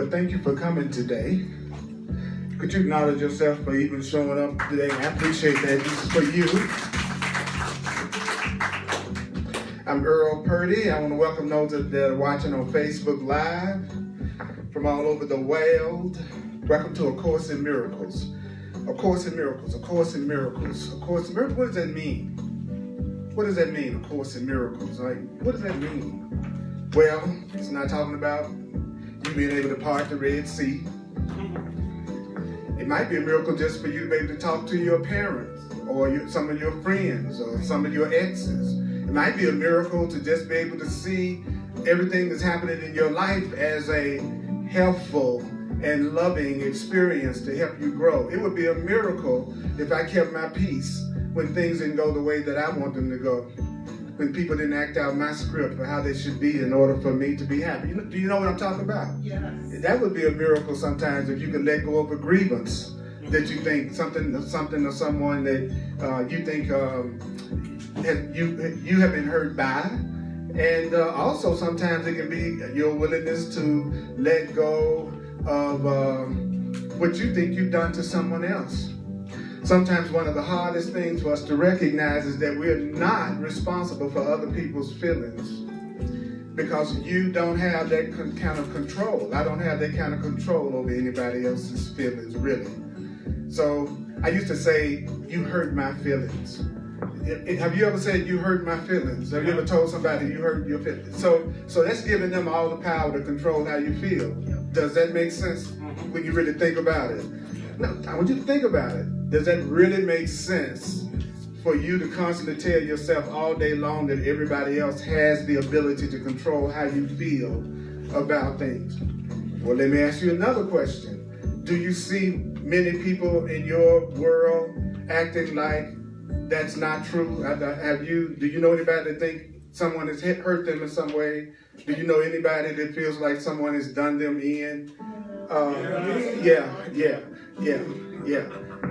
But thank you for coming today. Could you acknowledge yourself for even showing up today? I appreciate that. This is for you. I'm Earl Purdy. I want to welcome those that are watching on Facebook Live from all over the world. Welcome to A Course in Miracles. A Course in Miracles, A Course in Miracles, A Course in Miracles. What does that mean? What does that mean, A Course in Miracles? Like, what does that mean? Well, it's not talking about you being able to part the Red Sea. It might be a miracle just for you to be able to talk to your parents or some of your friends or some of your exes. It might be a miracle to just be able to see everything that's happening in your life as a helpful and loving experience to help you grow. It would be a miracle if I kept my peace when things didn't go the way that I want them to go. When people didn't act out my script for how they should be in order for me to be happy. Do you know what I'm talking about? Yes. That would be a miracle sometimes if you could let go of a grievance that you think something or someone that you think you have been hurt by. And also sometimes it can be your willingness to let go of what you think you've done to someone else. Sometimes one of the hardest things for us to recognize is that we're not responsible for other people's feelings because you don't have that kind of control. I don't have that kind of control over anybody else's feelings, really. So I used to say, you hurt my feelings. Have you ever said you hurt my feelings? Have you ever told somebody you hurt your feelings? So that's giving them all the power to control how you feel. Does that make sense when you really think about it? No, I want you to think about it. Does that really make sense for you to constantly tell yourself all day long that everybody else has the ability to control how you feel about things? Well, let me ask you another question. Do you see many people in your world acting like that's not true? Do you know anybody that think someone has hurt them in some way? Do you know anybody that feels like someone has done them in?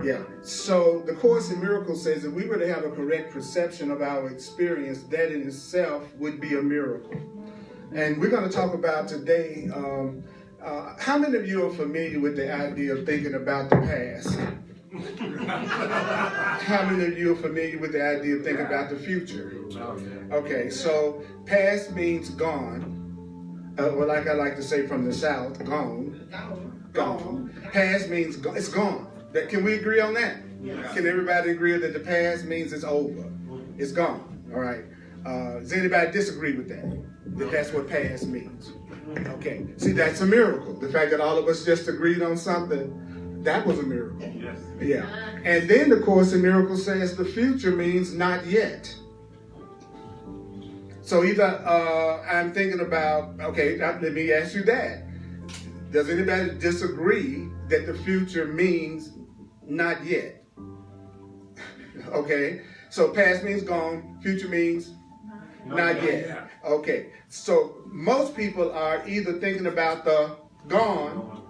Yeah. So the Course in Miracles says that we were to have a correct perception of our experience, that in itself would be a miracle. And we're going to talk about today, how many of you are familiar with the idea of thinking about the past? How many of you are familiar with the idea of thinking about the future? Okay, so past means gone. Well, like I like to say from the South, gone. Past means it's gone. Can we agree on that? Yes. Can everybody agree that the past means it's over? It's gone. All right. Does anybody disagree with that? That that's what past means? Okay. See, that's a miracle. The fact that all of us just agreed on something, that was a miracle. Yes. Yeah. And then the Course in Miracles says the future means not yet. So either I'm thinking about, okay, let me ask you that. Does anybody disagree that the future means not yet? Okay, so past means gone, future means not yet. Okay, so most people are either thinking about the gone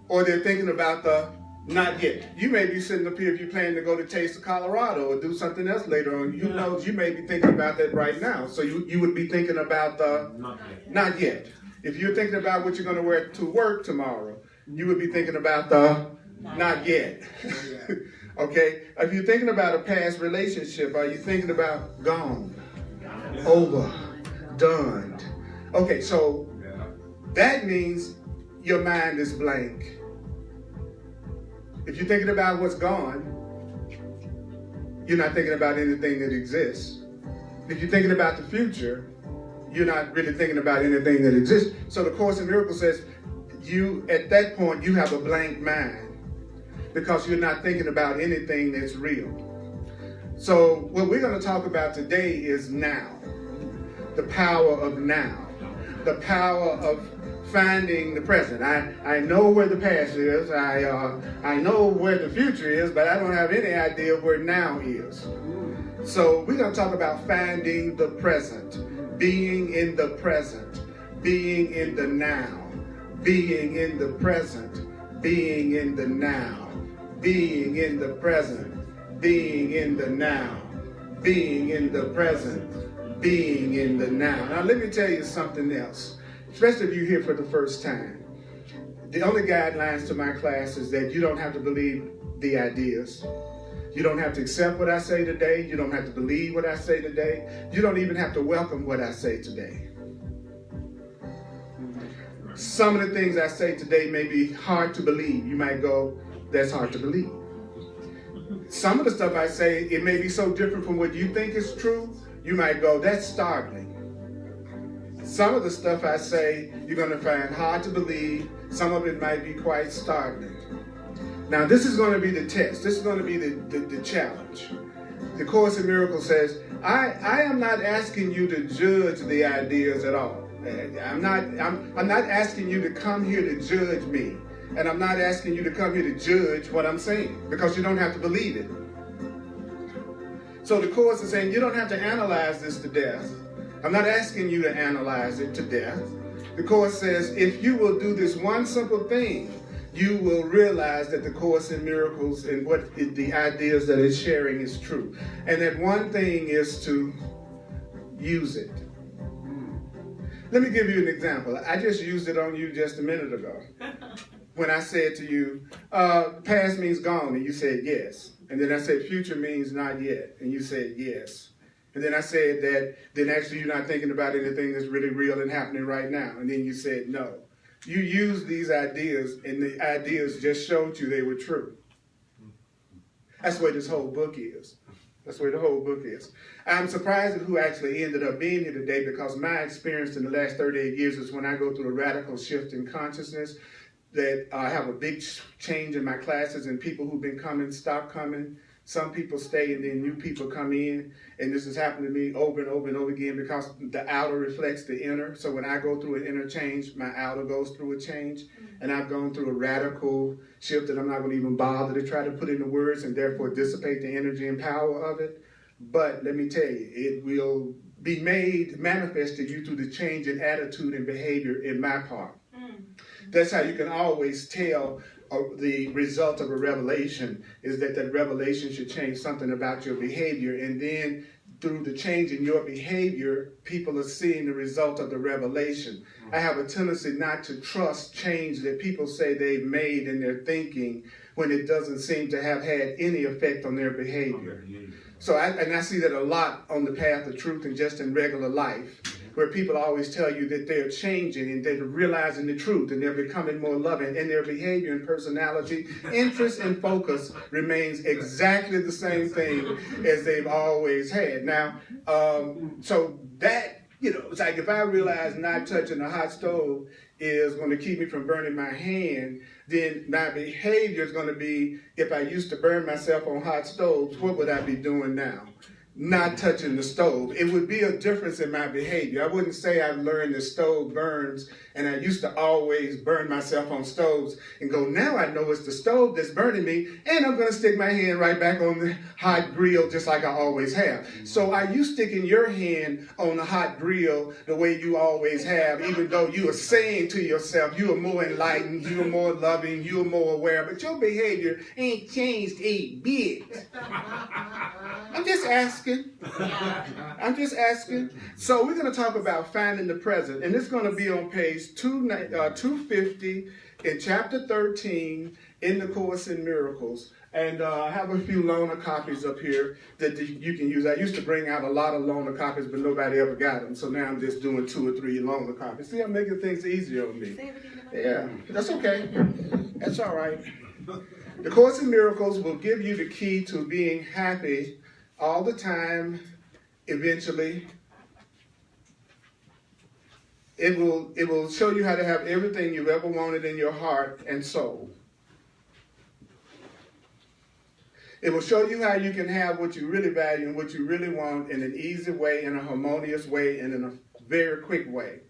or they're thinking about the not yet. You may be sitting up here if you plan to go to Taste of Colorado or do something else later on. Who knows, you may be thinking about that right now. So you would be thinking about the not yet. If you're thinking about what you're going to wear to work tomorrow, you would be thinking about the not yet. Okay? If you're thinking about a past relationship, are you thinking about gone, over, done? Okay, so that means your mind is blank. If you're thinking about what's gone, you're not thinking about anything that exists. If you're thinking about the future, you're not really thinking about anything that exists. So the Course in Miracles says at that point, you have a blank mind because you're not thinking about anything that's real. So what we're going to talk about today is now. The power of now. The power of finding the present. I know where the past is. I know where the future is, but I don't have any idea where now is. So we're going to talk about finding the present. Being in the present, being in the now, being in the present, being in the now, being in the present, being in the now, being in the present, being in the now. Now let me tell you something else, especially if you're here for the first time. The only guidelines to my class is that you don't have to believe the ideas. You don't have to accept what I say today. You don't have to believe what I say today. You don't even have to welcome what I say today. Some of the things I say today may be hard to believe. You might go, that's hard to believe. Some of the stuff I say, it may be so different from what you think is true. You might go, that's startling. Some of the stuff I say, you're going to find hard to believe. Some of it might be quite startling. Now, this is going to be the test. This is going to be the challenge. The Course in Miracles says, I am not asking you to judge the ideas at all. I'm not asking you to come here to judge me. And I'm not asking you to come here to judge what I'm saying, because you don't have to believe it. So the Course is saying you don't have to analyze this to death. I'm not asking you to analyze it to death. The Course says if you will do this one simple thing, you will realize that the Course in Miracles and what the ideas that it's sharing is true. And that one thing is to use it. Let me give you an example. I just used it on you just a minute ago. When I said to you, past means gone, and you said yes. And then I said future means not yet, and you said yes. And then I said that, then actually you're not thinking about anything that's really real and happening right now. And then you said no. You used these ideas, and the ideas just showed you they were true. That's what this whole book is. That's where the whole book is. I'm surprised at who actually ended up being here today, because my experience in the last 38 years is when I go through a radical shift in consciousness, that I have a big change in my classes, and people who've been coming stop coming. Some people stay and then new people come in, and this has happened to me over and over and over again, because the outer reflects the inner. So when I go through an inner change, my outer goes through a change, and I've gone through a radical shift that I'm not going to even bother to try to put into words and therefore dissipate the energy and power of it. But let me tell you, it will be made manifest to you through the change in attitude and behavior in my part. That's how you can always tell the result of a revelation, is that revelation should change something about your behavior. And then through the change in your behavior, people are seeing the result of the revelation. I have a tendency not to trust change that people say they've made in their thinking when it doesn't seem to have had any effect on their behavior. So I see that a lot on the path of truth and just in regular life, where people always tell you that they're changing and they're realizing the truth and they're becoming more loving, and their behavior and personality, interest and focus remains exactly the same thing as they've always had. Now, so that, it's like if I realize not touching a hot stove is going to keep me from burning my hand, then my behavior is going to be, if I used to burn myself on hot stoves, what would I be doing now? Not touching the stove. It would be a difference in my behavior. I wouldn't say I've learned the stove burns and I used to always burn myself on stoves and go, now I know it's the stove that's burning me, and I'm going to stick my hand right back on the hot grill just like I always have. So are you sticking your hand on the hot grill the way you always have, even though you are saying to yourself you are more enlightened, you are more loving, you are more aware, but your behavior ain't changed a bit? I'm just asking. I'm just asking. So we're going to talk about finding the present, and it's going to be on page 250 in chapter 13 in the Course in Miracles. And I have a few loaner copies up here that you can use. I used to bring out a lot of loaner copies, but nobody ever got them. So now I'm just doing 2 or 3 loaner copies. See, I'm making things easier on me. Yeah, that's okay. That's all right. The Course in Miracles will give you the key to being happy all the time, eventually. It will show you how to have everything you've ever wanted in your heart and soul. It will show you how you can have what you really value and what you really want in an easy way, in a harmonious way, and in a very quick way.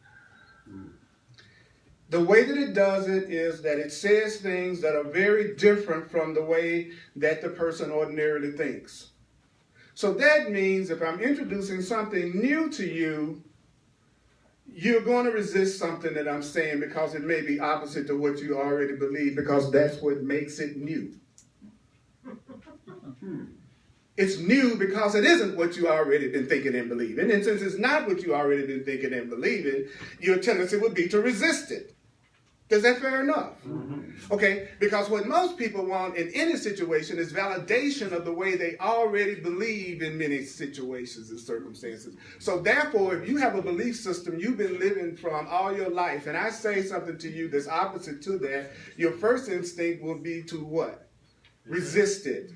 The way that it does it is that it says things that are very different from the way that the person ordinarily thinks. So that means if I'm introducing something new to you, you're going to resist something that I'm saying because it may be opposite to what you already believe, because that's what makes it new. It's new because it isn't what you already been thinking and believing. And since it's not what you already been thinking and believing, your tendency would be to resist it. Is that fair enough? Okay, because what most people want in any situation is validation of the way they already believe in many situations and circumstances. So therefore, if you have a belief system you've been living from all your life, and I say something to you that's opposite to that, your first instinct will be to what? Resist it.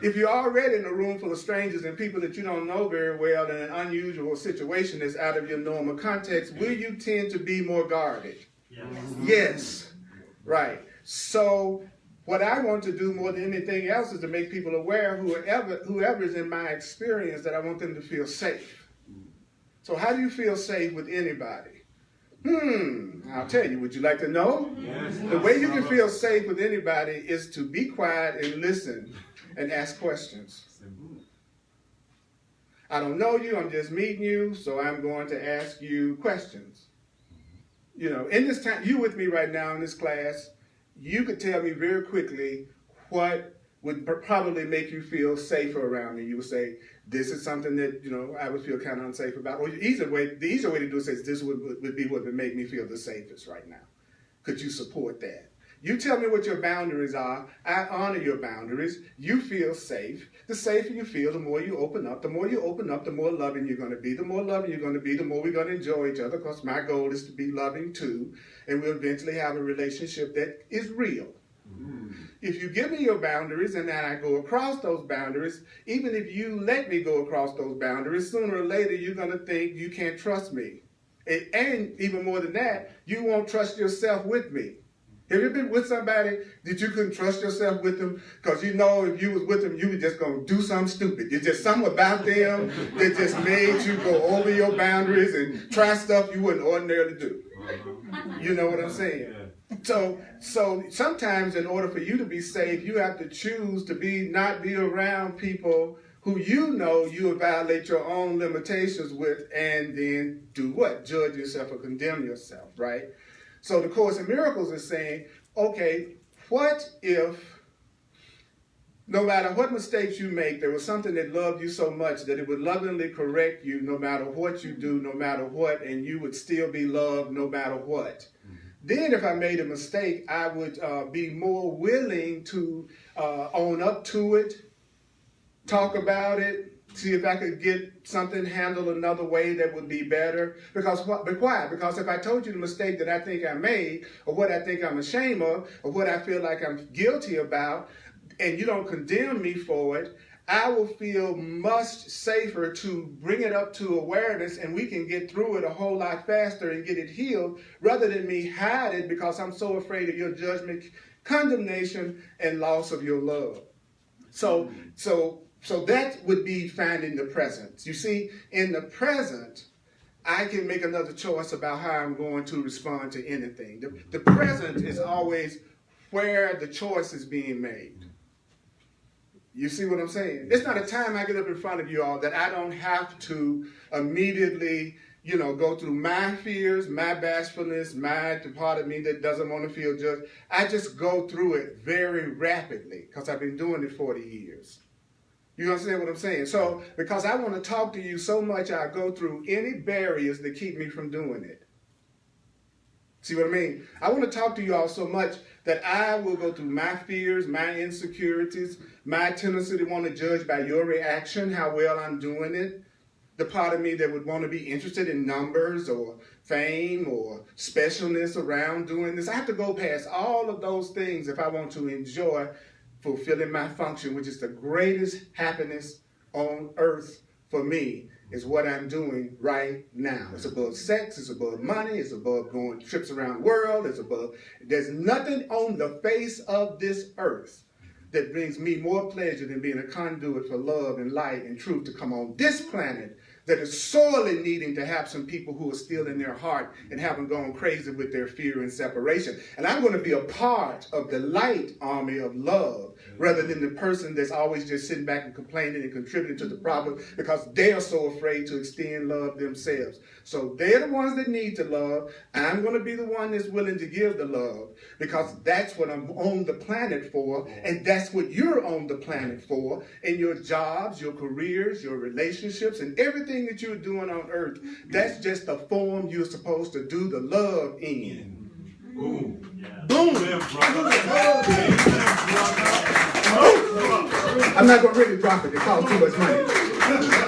If you're already in a room full of strangers and people that you don't know very well in an unusual situation that's out of your normal context, will you tend to be more guarded? Yes. Right. So what I want to do more than anything else is to make people aware, whoever is in my experience, that I want them to feel safe. So how do you feel safe with anybody? I'll tell you. Would you like to know? Yes. The way you can feel safe with anybody is to be quiet and listen and ask questions. I don't know you. I'm just meeting you, so I'm going to ask you questions. You know, in this time, you with me right now in this class, you could tell me very quickly what would probably make you feel safer around me. You would say, this is something that, you know, I would feel kind of unsafe about. Or the easier way to do it is this would be what would make me feel the safest right now. Could you support that? You tell me what your boundaries are. I honor your boundaries. You feel safe. The safer you feel, the more you open up. The more you open up, the more loving you're going to be. The more loving you're going to be, the more we're going to enjoy each other, because my goal is to be loving too. And we'll eventually have a relationship that is real. If you give me your boundaries and then I go across those boundaries, even if you let me go across those boundaries, sooner or later you're going to think you can't trust me. And even more than that, you won't trust yourself with me. Have you been with somebody that you couldn't trust yourself with them? Because you know if you was with them, you were just going to do something stupid. It's just something about them that just made you go over your boundaries and try stuff you wouldn't ordinarily do. You know what I'm saying? So sometimes in order for you to be safe, you have to choose to not be around people who you know you will violate your own limitations with, and then do what? Judge yourself or condemn yourself, right? So the Course in Miracles is saying, okay, what if no matter what mistakes you make, there was something that loved you so much that it would lovingly correct you no matter what you do, no matter what, and you would still be loved no matter what. Then if I made a mistake, I would be more willing to own up to it, talk about it, see if I could get something handled another way that would be better. Because if I told you the mistake that I think I made, or what I think I'm ashamed of, or what I feel like I'm guilty about, and you don't condemn me for it, I will feel much safer to bring it up to awareness, and we can get through it a whole lot faster and get it healed, rather than me hide it because I'm so afraid of your judgment, condemnation, and loss of your love. So that would be finding the present. You see, in the present, I can make another choice about how I'm going to respond to anything. The present is always where the choice is being made. You see what I'm saying? It's not a time I get up in front of you all that I don't have to immediately, go through my fears, my bashfulness, the part of me that doesn't want to feel judged. I just go through it very rapidly because I've been doing it 40 years. You understand what I'm saying? So, because I want to talk to you so much, I go through any barriers that keep me from doing it. See what I mean? I want to talk to you all so much that I will go through my fears, my insecurities, my tendency to want to judge by your reaction, how well I'm doing it. The part of me that would want to be interested in numbers or fame or specialness around doing this. I have to go past all of those things if I want to enjoy fulfilling my function, which is the greatest happiness on earth for me, is what I'm doing right now. It's above sex, it's above money, it's above going trips around the world, there's nothing on the face of this earth that brings me more pleasure than being a conduit for love and light and truth to come on this planet that is sorely needing to have some people who are still in their heart and haven't gone crazy with their fear and separation. And I'm going to be a part of the light army of love rather than the person that's always just sitting back and complaining and contributing to the problem because they are so afraid to extend love themselves. So they're the ones that need to love. I'm going to be the one that's willing to give the love because that's what I'm on the planet for, and that's what you're on the planet for in your jobs, your careers, your relationships, and everything that you're doing on earth. That's just the form you're supposed to do the love in. Boom. Yeah. Boom. I'm not going to really drop it. It costs too much money.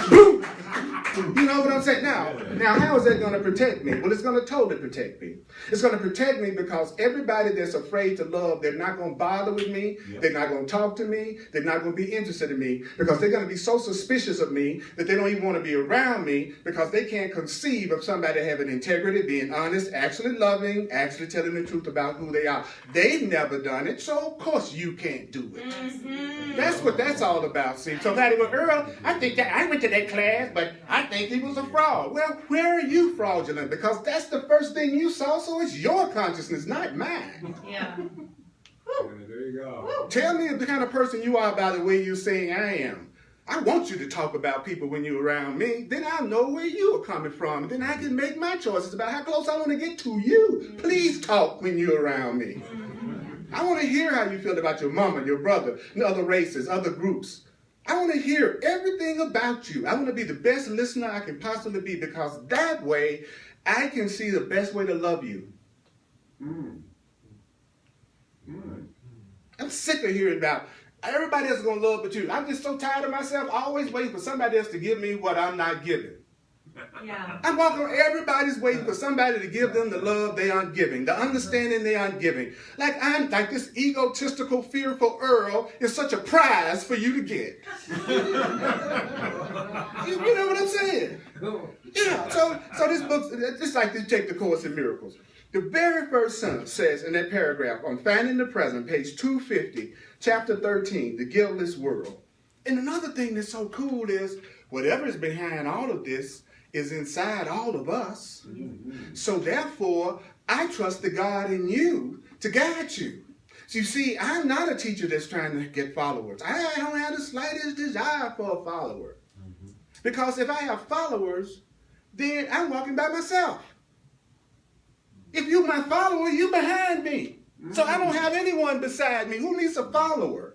Boom. You know what I'm saying? Now, how is that going to protect me? Well, it's going to totally protect me. It's going to protect me because everybody that's afraid to love, they're not going to bother with me. Yep. They're not going to talk to me. They're not going to be interested in me because they're going to be so suspicious of me that they don't even want to be around me because they can't conceive of somebody having integrity, being honest, actually loving, actually telling the truth about who they are. They've never done it, so of course you can't do it. Mm-hmm. That's what that's all about. See, so Patty, well, Earl, I think that I went to that class, but I think he was a fraud. Well, where are you fraudulent? Because that's the first thing you saw, so it's your consciousness, not mine. Yeah. There you go. Tell me the kind of person you are by the way you're saying I am. I want you to talk about people when you're around me. Then I'll know where you are coming from. Then I can make my choices about how close I want to get to you. Please talk when you're around me. I want to hear how you feel about your mama, your brother, and other races, other groups. I want to hear everything about you. I want to be the best listener I can possibly be because that way I can see the best way to love you. I'm sick of hearing about everybody else is going to love but you. I'm just so tired of myself always waiting for somebody else to give me what I'm not giving. Yeah. I'm walking around, everybody's waiting for somebody to give them the love they aren't giving, the understanding they aren't giving. Like this egotistical, fearful Earl is such a prize for you to get. You know what I'm saying? Yeah. So this book, just like this, take the Course in Miracles. The very first sentence says in that paragraph on Finding the Present, page 250, chapter 13, The Guiltless World. And another thing that's so cool is whatever is behind all of this is inside all of us. Mm-hmm. So therefore, I trust the God in you to guide you. So you see, I'm not a teacher that's trying to get followers. I don't have the slightest desire for a follower. Mm-hmm. Because if I have followers, then I'm walking by myself. If you're my follower, you're behind me. Mm-hmm. So I don't have anyone beside me. Who needs a follower?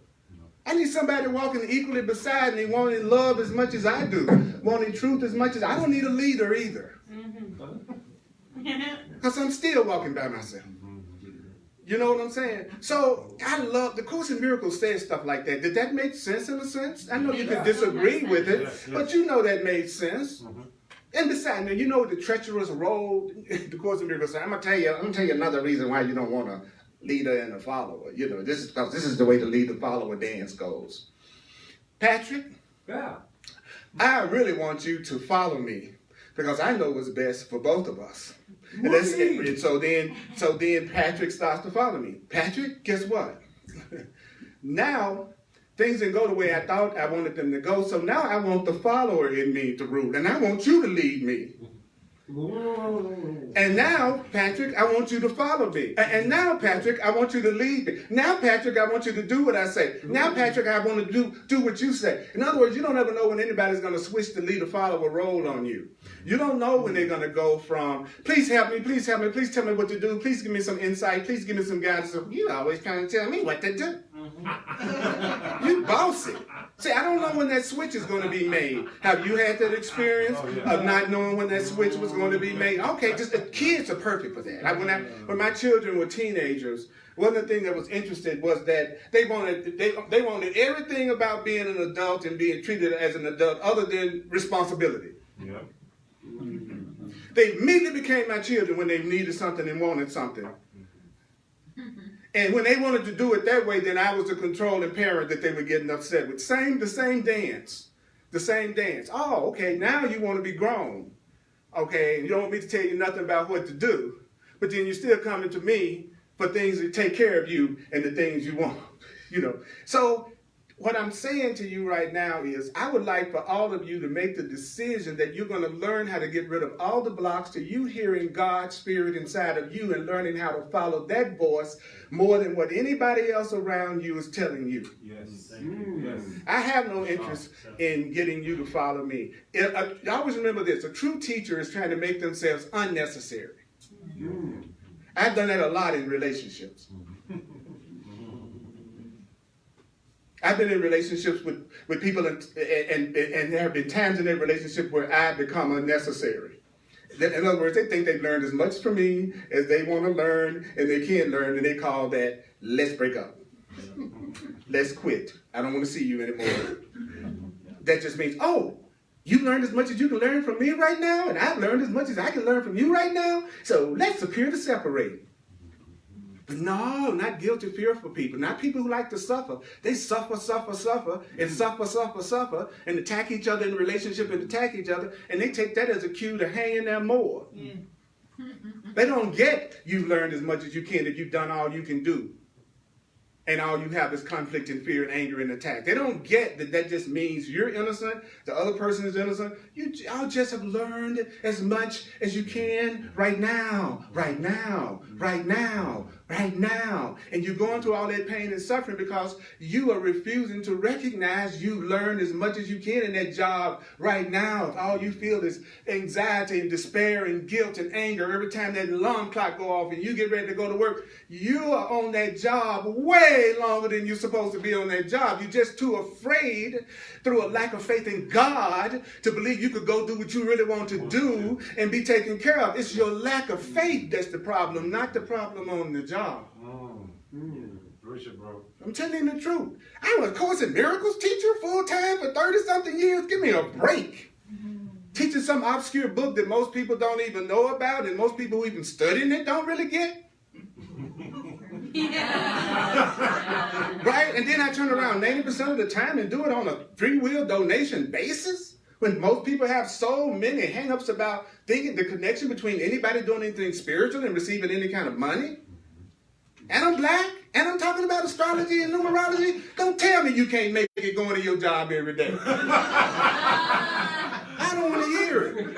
I need somebody walking equally beside me, wanting love as much as I do, wanting truth as much as I don't need a leader either. Because I'm still walking by myself. You know what I'm saying? So I love, the Course in Miracles says stuff like that. Did that make sense in a sense? I know you could disagree with it, but you know that made sense. And besides, you know the treacherous road, the Course in Miracles says, I'm gonna tell you another reason why you don't want a leader and a follower. You know, this is the way the leader-follower dance goes. Patrick, yeah, I really want you to follow me because I know what's best for both of us. And that's it. And so then Patrick starts to follow me. Patrick, guess what? Now things didn't go the way I thought I wanted them to go. So now I want the follower in me to rule, and I want you to lead me. And now, Patrick, I want you to follow me. And now, Patrick, I want you to lead me. Now, Patrick, I want you to do what I say. Now, Patrick, I want to do what you say. In other words, you don't ever know when anybody's going to switch the leader-follower role on you. You don't know when they're going to go from, please help me, please help me, please tell me what to do, please give me some insight, please give me some guidance. So you always trying to tell me what to do. You bossy. See, I don't know when that switch is going to be made. Have you had that experience of not knowing when that switch was going to be made? Okay, just the kids are perfect for that. When my children were teenagers, one of the things that was interesting was that they wanted everything about being an adult and being treated as an adult other than responsibility. Yeah. They immediately became my children when they needed something and wanted something. And when they wanted to do it that way, then I was the controlling parent that they were getting upset with. The same dance. Oh, okay, now you want to be grown. Okay, you don't want me to tell you nothing about what to do. But then you're still coming to me for things that take care of you and the things you want. You know. So what I'm saying to you right now is I would like for all of you to make the decision that you're going to learn how to get rid of all the blocks to you hearing God's Spirit inside of you and learning how to follow that voice more than what anybody else around you is telling you. Yes. Yes. I have no interest in getting you to follow me. I always remember this. A true teacher is trying to make themselves unnecessary. I've done that a lot in relationships. I've been in relationships with people and there have been times in that relationship where I've become unnecessary. In other words, they think they've learned as much from me as they want to learn and they can learn, and they call that, let's break up. Let's quit. I don't want to see you anymore. That just means, oh, you learned as much as you can learn from me right now, and I've learned as much as I can learn from you right now, so let's appear to separate. But no, not guilty, fearful people. Not people who like to suffer. They suffer, and attack each other in a relationship and attack each other, and they take that as a cue to hang in there more. Yeah. They don't get you've learned as much as you can if you've done all you can do. And all you have is conflict and fear and anger and attack. They don't get that that just means you're innocent, the other person is innocent. You all just have learned as much as you can right now. And you're going through all that pain and suffering because you are refusing to recognize you learned as much as you can in that job right now. If all you feel is anxiety and despair and guilt and anger every time that alarm clock go off and you get ready to go to work, you are on that job way longer than you're supposed to be on that job. You're just too afraid through a lack of faith in God to believe you could go do what you really want to do and be taken care of. It's your lack of faith that's the problem, not the problem on the job. I'm telling you the truth. I was a Course in Miracles teacher full-time for 30-something years. Give me a break. Teaching some obscure book that most people don't even know about and most people who even studying it don't really get. Right? And then I turn around 90% of the time and do it on a free will donation basis when most people have so many hang-ups about thinking the connection between anybody doing anything spiritual and receiving any kind of money. And I'm black, and I'm talking about astrology and numerology. Don't tell me you can't make it going to your job every day. I don't want to hear it.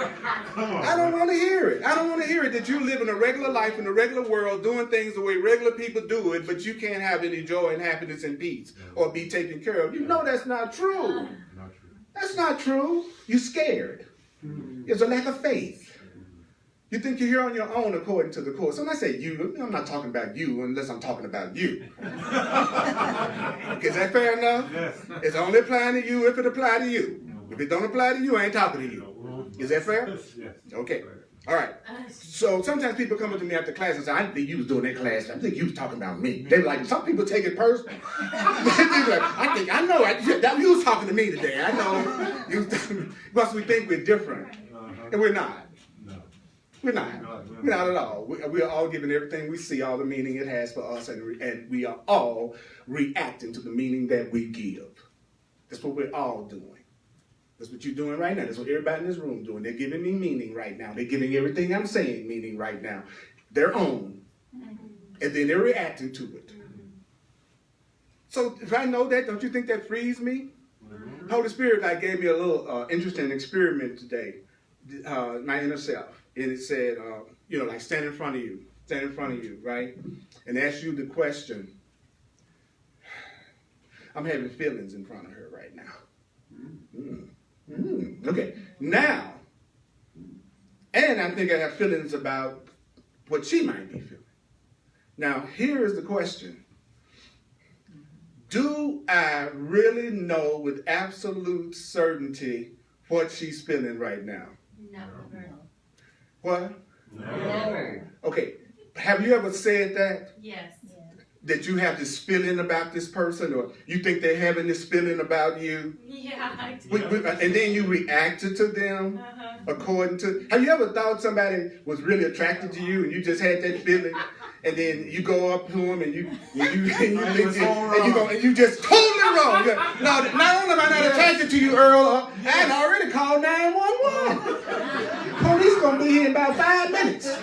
I don't want to hear it. I don't want to hear it that you're living a regular life in a regular world, doing things the way regular people do it, but you can't have any joy and happiness and peace or be taken care of. You know that's not true. That's not true. You're scared. It's a lack of faith. You think you're here on your own according to the Course. When I say you, I'm not talking about you unless I'm talking about you. Is that fair enough? Yes. It's only applying to you if it applies to you. If it don't apply to you, I ain't talking to you. Is that fair? Yes. Okay. All right. So sometimes people come up to me after class and say, I didn't think you was doing that class. I think you was talking about me. They were like, some people take it personal. They be like, I know. You was talking to me today. I know. Because we think we're different. And we're not. We're not. We're not at all. We are all given everything we see, all the meaning it has for us, and we are all reacting to the meaning that we give. That's what we're all doing. That's what you're doing right now. That's what everybody in this room doing. They're giving me meaning right now. They're giving everything I'm saying meaning right now. Their own. And then they're reacting to it. So if I know that, don't you think that frees me? Holy Spirit gave me a little interesting experiment today. My inner self. And it said, like stand in front of you, right? And ask you the question. I'm having feelings in front of her right now. Okay, now, and I think I have feelings about what she might be feeling. Now, here is the question. Do I really know with absolute certainty what she's feeling right now? No. What? No. Okay. Have you ever said that? Yes. That you have this feeling about this person, or you think they're having this feeling about you? Yeah, I do. And then you reacted to them according to... Have you ever thought somebody was really attracted to you and you just had that feeling, and then you go up to them and you just totally wrong. No, not only am I not attracted to you, Earl, I had already called 911. Police gonna be here in about 5 minutes.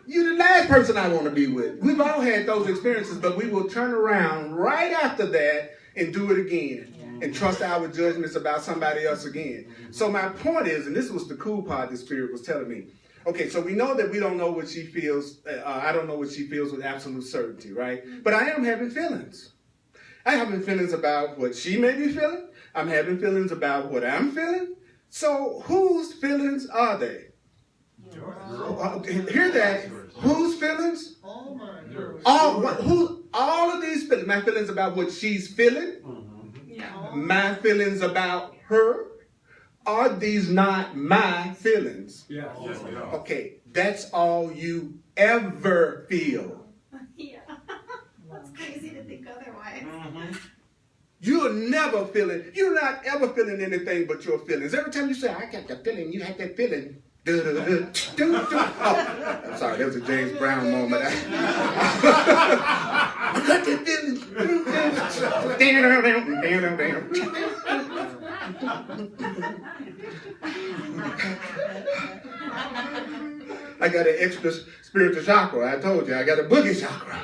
You're the last person I want to be with. We've all had those experiences, but we will turn around right after that and do it again and trust our judgments about somebody else again. So my point is, and this was the cool part the Spirit was telling me, okay, so we know that we don't know what she feels. I don't know what she feels with absolute certainty, right? But I am having feelings. I'm having feelings about what she may be feeling. I'm having feelings about what I'm feeling. So whose feelings are they? Hear that? Whose feelings? All of these feelings. My feelings about what she's feeling. My feelings about her. Are these not my feelings? Yes, yes, they are. Okay, that's all you ever feel. Yeah. That's crazy to think otherwise. You're never feeling, you're not ever feeling anything but your feelings. Every time you say, I got that feeling, you have that feeling. Oh, I'm sorry, that was a James Brown moment. I got that feeling. I got an extra spiritual chakra. I told you, I got a boogie chakra.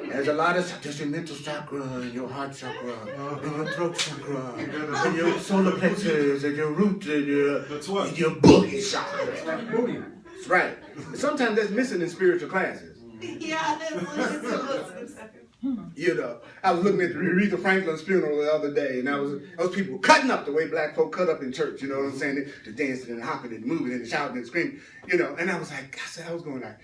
There's a lot of just your mental chakra, and your heart chakra, and your throat chakra, and your solar plexus, and your root, and your boogie chakra. That's right. Sometimes that's missing in spiritual classes. Yeah, that's You know, I was looking at Aretha Franklin's funeral the other day, and those people cutting up the way black folk cut up in church. You know what I'm saying? They're dancing and hopping and moving and shouting and screaming. You know, and I was going like,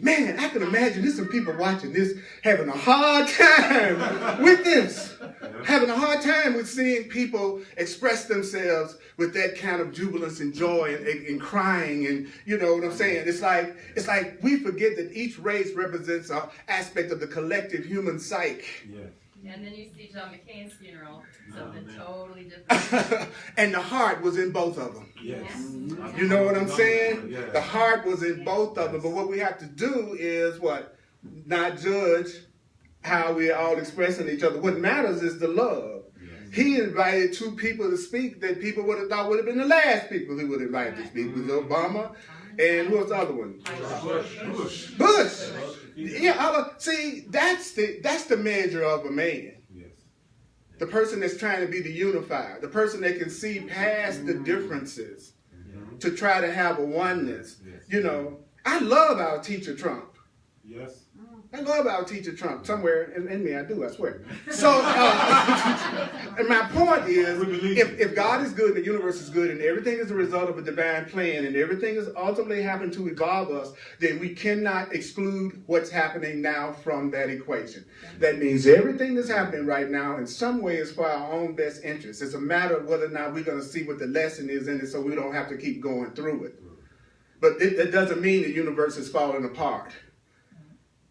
man, I can imagine there's some people watching this having a hard time with this, having a hard time with seeing people express themselves with that kind of jubilance and joy and crying, and you know what I'm saying? It's like we forget that each race represents an aspect of the collective human psyche. Yes. And then you see John McCain's funeral, something totally different. And the heart was in both of them. Yes. You know what I'm saying? Yes. The heart was in both of them. But what we have to do is what? Not judge how we're all expressing each other. What matters is the love. Yes. He invited two people to speak that people would have thought would have been the last people he would invite to speak. It was Obama and who was the other one? Bush. Yeah, see, that's the measure of a man. Yes. The person that's trying to be the unifier, the person that can see past the differences to try to have a oneness. Yes. You know, I love our teacher Trump. Yes. I love our teacher Trump. Somewhere in me, I do, I swear. So, and my point is, if God is good and the universe is good and everything is a result of a divine plan and everything is ultimately happened to evolve us, then we cannot exclude what's happening now from that equation. That means everything that's happening right now in some way is for our own best interest. It's a matter of whether or not we're going to see what the lesson is in it so we don't have to keep going through it. But it doesn't mean the universe is falling apart.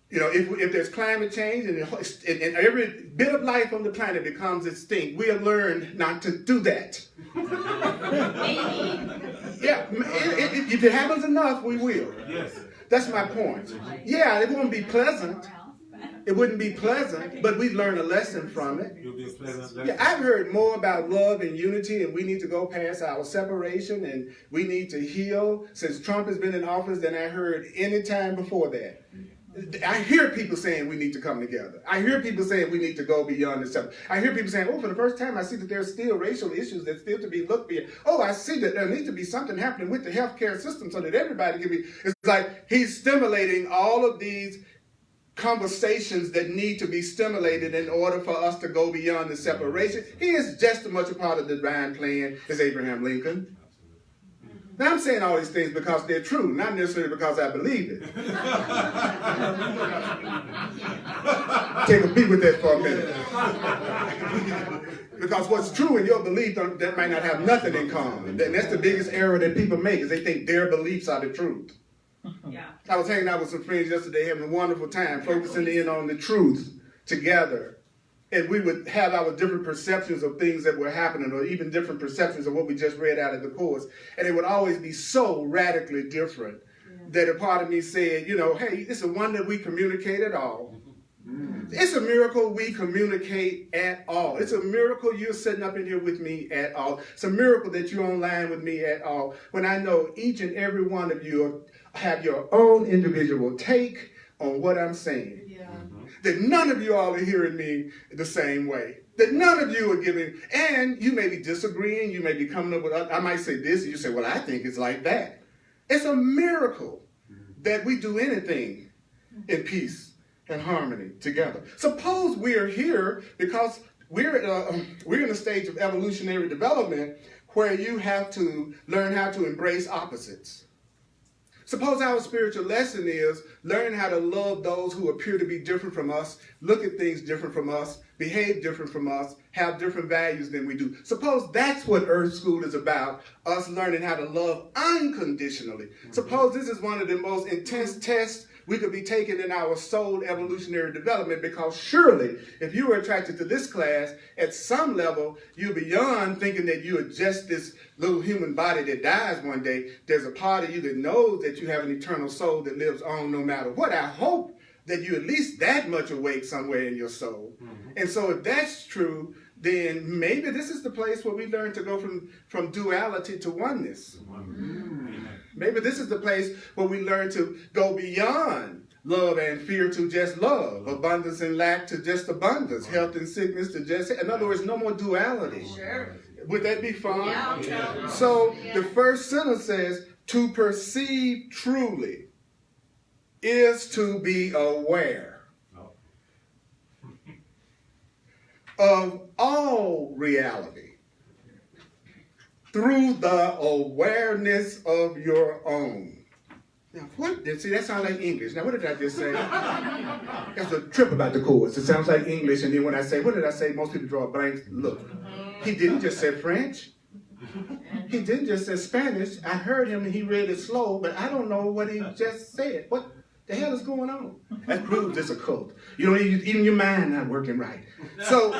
You know, if there's climate change and every bit of life on the planet becomes extinct, we have learned not to do that. Yeah, if it happens enough, we will. Yes. That's my point. Yeah, it won't be pleasant. It wouldn't be pleasant, but we learn a lesson from it. It'll be a pleasant lesson. Yeah, I've heard more about love and unity, and we need to go past our separation, and we need to heal since Trump has been in office than I heard any time before that. I hear people saying we need to come together. I hear people saying we need to go beyond this stuff. I hear people saying, oh, for the first time, I see that there's still racial issues that still to be looked at. Oh, I see that there needs to be something happening with the healthcare system so that everybody can be. It's like he's stimulating all of these conversations that need to be stimulated in order for us to go beyond the separation. He is just as much a part of the divine plan as Abraham Lincoln. Now, I'm saying all these things because they're true, not necessarily because I believe it. Take a beat with that for a minute. Because what's true in your belief, that might not have nothing in common. And that's the biggest error that people make, is they think their beliefs are the truth. Yeah. I was hanging out with some friends yesterday, having a wonderful time, focusing in on the truth together. And we would have our different perceptions of things that were happening, or even different perceptions of what we just read out of the course. And it would always be so radically different that a part of me said, you know, hey, it's a wonder we communicate at all. It's a miracle we communicate at all. It's a miracle you're sitting up in here with me at all. It's a miracle that you're online with me at all. When I know each and every one of you have your own individual take on what I'm saying. That none of you all are hearing me the same way. That none of you are giving, and you may be disagreeing, you may be coming up with, I might say this, and you say, well, I think it's like that. It's a miracle that we do anything in peace and harmony together. Suppose we're here because we're in a stage of evolutionary development where you have to learn how to embrace opposites. Suppose our spiritual lesson is learn how to love those who appear to be different from us, look at things different from us, behave different from us, have different values than we do. Suppose that's what Earth School is about, us learning how to love unconditionally. Suppose this is one of the most intense tests we could be taking in our soul evolutionary development, because surely if you were attracted to this class, at some level, you're beyond thinking that you are just this little human body that dies one day. There's a part of you that knows that you have an eternal soul that lives on no matter what. I hope that you're at least that much awake somewhere in your soul. And so if that's true, then maybe this is the place where we learn to go from duality to oneness. Maybe this is the place where we learn to go beyond love and fear to just love, abundance and lack to just abundance, health and sickness to just, in other words, no more duality. Sure. Would that be fun? Yeah. So the first sentence says, to perceive truly is to be aware of all reality through the awareness of your own. Now, what? See, that sounds like English. Now, what did I just say? That's a trip about the chorus. It sounds like English, and then when I say, what did I say? Most people draw a blank look. He didn't just say French. He didn't just say Spanish. I heard him, and he read it slow, but I don't know what he just said. What the hell is going on? That proves it's a cult. You know, even your mind not working right. So,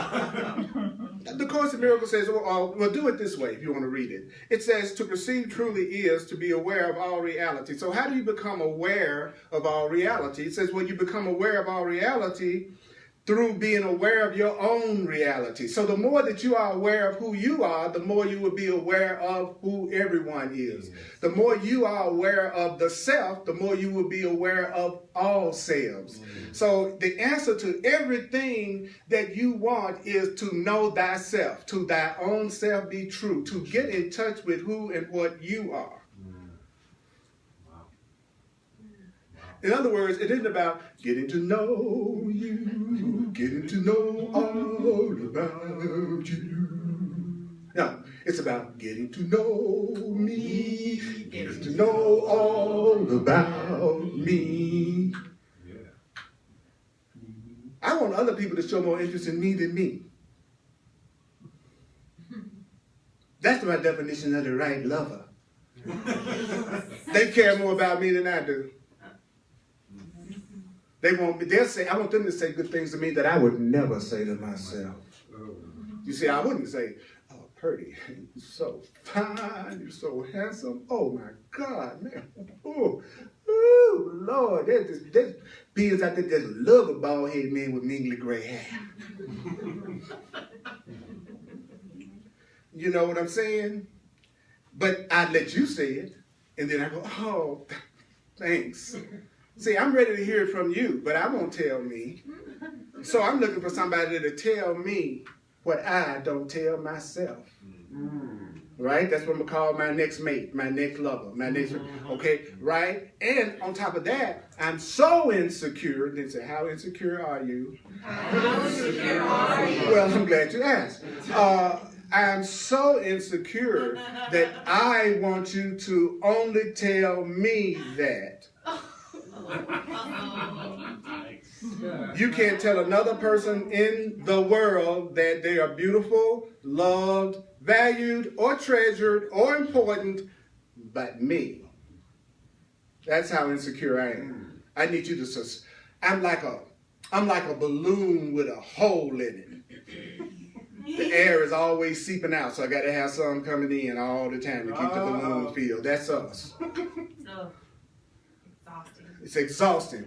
the Course in Miracles says, well, do it this way if you want to read it. It says, to perceive truly is to be aware of all reality. So how do you become aware of all reality? It says, well, you become aware of all reality through being aware of your own reality. So the more that you are aware of who you are, the more you will be aware of who everyone is. The more you are aware of the self, the more you will be aware of all selves. So the answer to everything that you want is to know thyself, to thy own self be true, to get in touch with who and what you are. In other words, it isn't about getting to know you, getting to know all about you. No, it's about getting to know me, getting to know all about me. I want other people to show more interest in me than me. That's my definition of the right lover. They care more about me than I do. They'll say, I want them to say good things to me that I would never say to myself. You see, I wouldn't say, oh, Purdy, you're so fine, you're so handsome. Oh my God, man. Oh, Lord, there's beings out there that love a bald-headed man with mingly gray hair. You know what I'm saying? But I let you say it, and then I go, oh, thanks. See, I'm ready to hear it from you, but I won't tell me. So I'm looking for somebody to tell me what I don't tell myself. Right? That's what I'm going to call my next mate, my next lover, my next, okay, right? And on top of that, I'm so insecure. They say, how insecure are you? How insecure are you? Well, I'm glad you asked. I'm so insecure that I want you to only tell me that. You can't tell another person in the world that they are beautiful, loved, valued, or treasured, or important, but me. That's how insecure I am. I need you to, I'm like a balloon with a hole in it. The air is always seeping out, so I got to have some coming in all the time to keep the balloon filled. That's us. It's exhausting.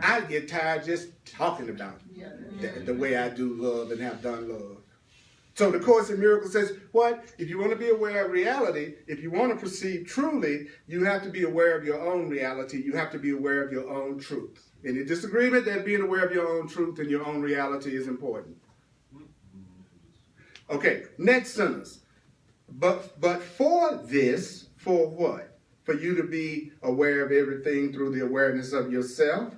I get tired just talking about the way I do love and have done love. So the Course in Miracles says, what? If you want to be aware of reality, if you want to perceive truly, you have to be aware of your own reality. You have to be aware of your own truth. Any disagreement that being aware of your own truth and your own reality is important? Okay, next sentence. But for this, for what? For you to be aware of everything through the awareness of yourself.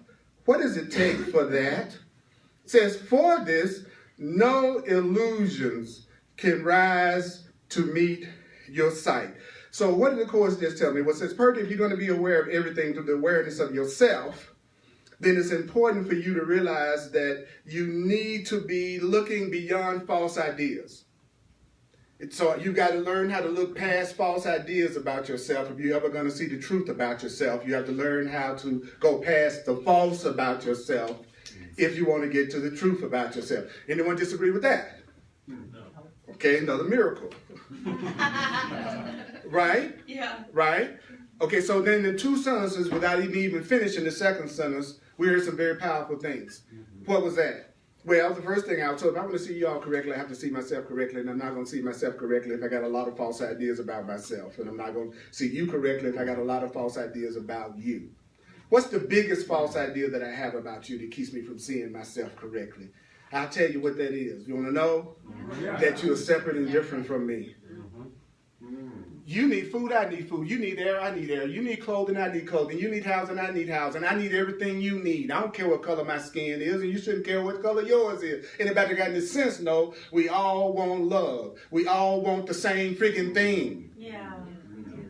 What does it take for that? It says, for this, no illusions can rise to meet your sight. So what did the Course just tell me? Well, it says, Purdy, if you're going to be aware of everything through the awareness of yourself, then it's important for you to realize that you need to be looking beyond false ideas. So you've got to learn how to look past false ideas about yourself. If you're ever going to see the truth about yourself, you have to learn how to go past the false about yourself if you want to get to the truth about yourself. Anyone disagree with that? No. Okay, another miracle. Right? Yeah. Right? Okay, so then the two sentences, without even finishing the second sentence, we heard some very powerful things. What was that? Well, the first thing I was told, if I want to see you all correctly, I have to see myself correctly, and I'm not going to see myself correctly if I got a lot of false ideas about myself, and I'm not going to see you correctly if I got a lot of false ideas about you. What's the biggest false idea that I have about you that keeps me from seeing myself correctly? I'll tell you what that is. You want to know? That you are separate and different from me. You need food, I need food. You need air, I need air. You need clothing, I need clothing. You need housing, I need housing. I need everything you need. I don't care what color my skin is, and you shouldn't care what color yours is. Anybody got any sense? No. We all want love. We all want the same freaking thing. Yeah.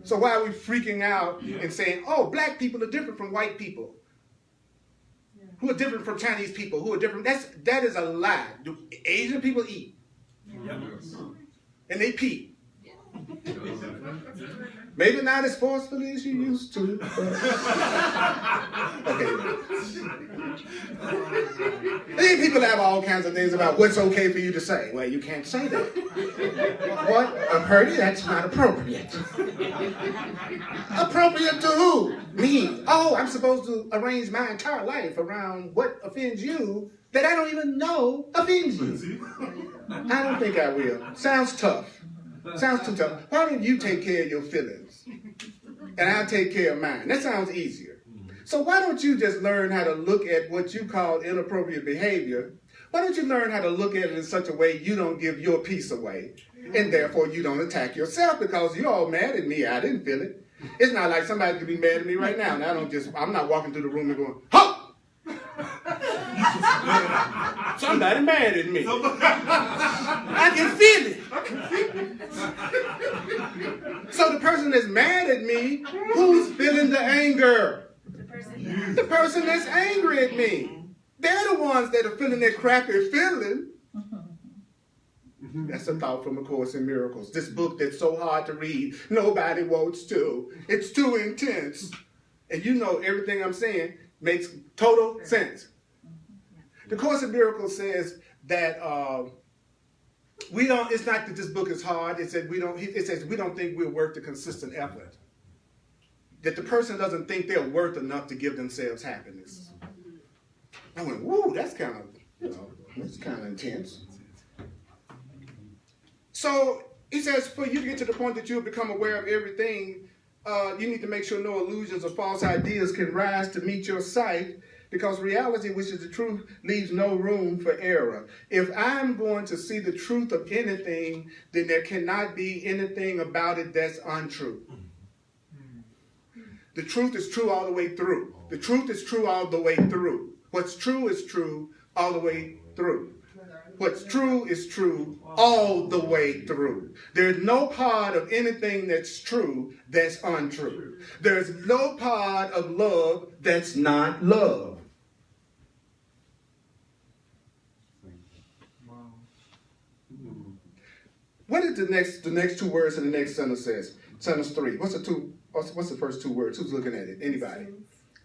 So why are we freaking out and saying, oh, black people are different from white people? Who are different from Chinese people? Who are different? That is a lie. Do Asian people eat? And they pee. Maybe not as forcefully as you used to. Okay. These people have all kinds of things about what's okay for you to say. Well, you can't say that. What? Purdy? That's not appropriate. Appropriate to who? Me. Oh, I'm supposed to arrange my entire life around what offends you that I don't even know offends you. I don't think I will. Sounds tough. Sounds too tough. Why don't you take care of your feelings? And I'll take care of mine. That sounds easier. So why don't you just learn how to look at what you call inappropriate behavior? Why don't you learn how to look at it in such a way you don't give your peace away, and therefore you don't attack yourself because you're all mad at me. I didn't feel it. It's not like somebody could be mad at me right now, and I'm not walking through the room and going, "Ho!" Somebody mad at me. I can feel it. So the person that's mad at me, who's feeling the anger? The person that's angry at me. They're the ones that are feeling that crappy feeling. That's a thought from A Course in Miracles. This book that's so hard to read, nobody wants to. It's too intense. And you know everything I'm saying makes total sense. The Course in Miracles says that it's not that this book is hard. It says we don't think we're worth the consistent effort. That the person doesn't think they're worth enough to give themselves happiness. I went, whoa, that's kind of intense. So he says, for you to get to the point that you'll become aware of everything, you need to make sure no illusions or false ideas can rise to meet your sight, because reality, which is the truth, leaves no room for error. If I'm going to see the truth of anything, then there cannot be anything about it that's untrue. The truth is true all the way through. The truth is true all the way through. What's true is true all the way through. What's true is true all the way through. There's no part of anything that's true that's untrue. There's no part of love that's not love. What is the next two words in the next sentence says? Sentence 3. What's the first two words? Who's looking at it? Anybody?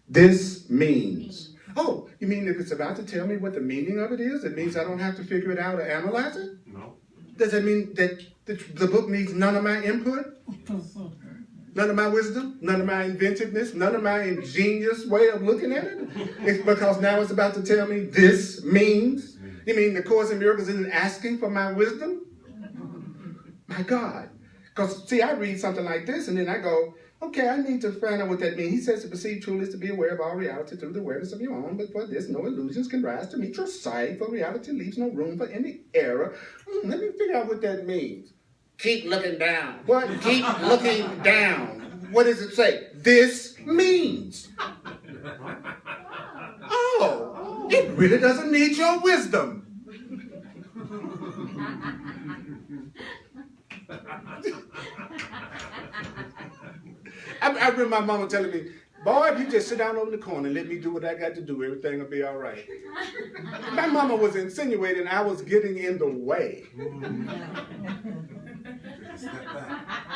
This means. Oh, you mean if it's about to tell me what the meaning of it is, it means I don't have to figure it out or analyze it? No. Does that mean that the book needs none of my input? None of my wisdom? None of my inventiveness? None of my ingenious way of looking at it? It's because now it's about to tell me this means? You mean the Course in Miracles isn't asking for my wisdom? My God. Because, see, I read something like this and then I go, okay, I need to find out what that means. He says to perceive truly is to be aware of all reality through the awareness of your own, but for this no illusions can rise to meet your sight, for reality leaves no room for any error. Let me figure out what that means. Keep looking down. What? Keep looking down. What does it say? This means. Oh, it really doesn't need your wisdom. remember my mama telling me, boy, if you just sit down over in the corner and let me do what I got to do, everything will be all right. My mama was insinuating I was getting in the way.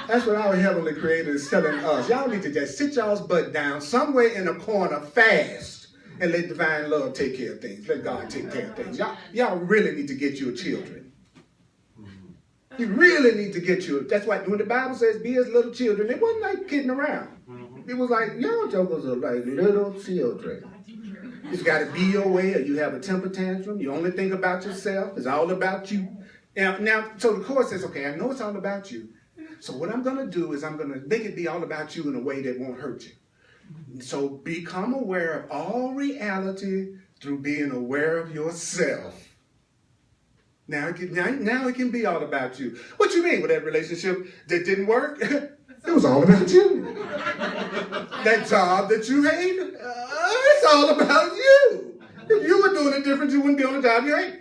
That's what our heavenly creator is telling us. Y'all need to just sit y'all's butt down somewhere in a corner fast and let divine love take care of things. Let God take care of things. Y'all really need to get your children. You really need to get your, that's why when the Bible says be as little children, it wasn't like kidding around. It was like, y'all jokers are like little children. It's got to be your way, or you have a temper tantrum. You only think about yourself. It's all about you. Now, so the course says, okay, I know it's all about you. So what I'm going to do is I'm going to make it be all about you in a way that won't hurt you. So become aware of all reality through being aware of yourself. Now it can be all about you. What you mean with that relationship that didn't work? It was all about you. That job that you hate, it's all about you. If you were doing it different, you wouldn't be on the job you hate.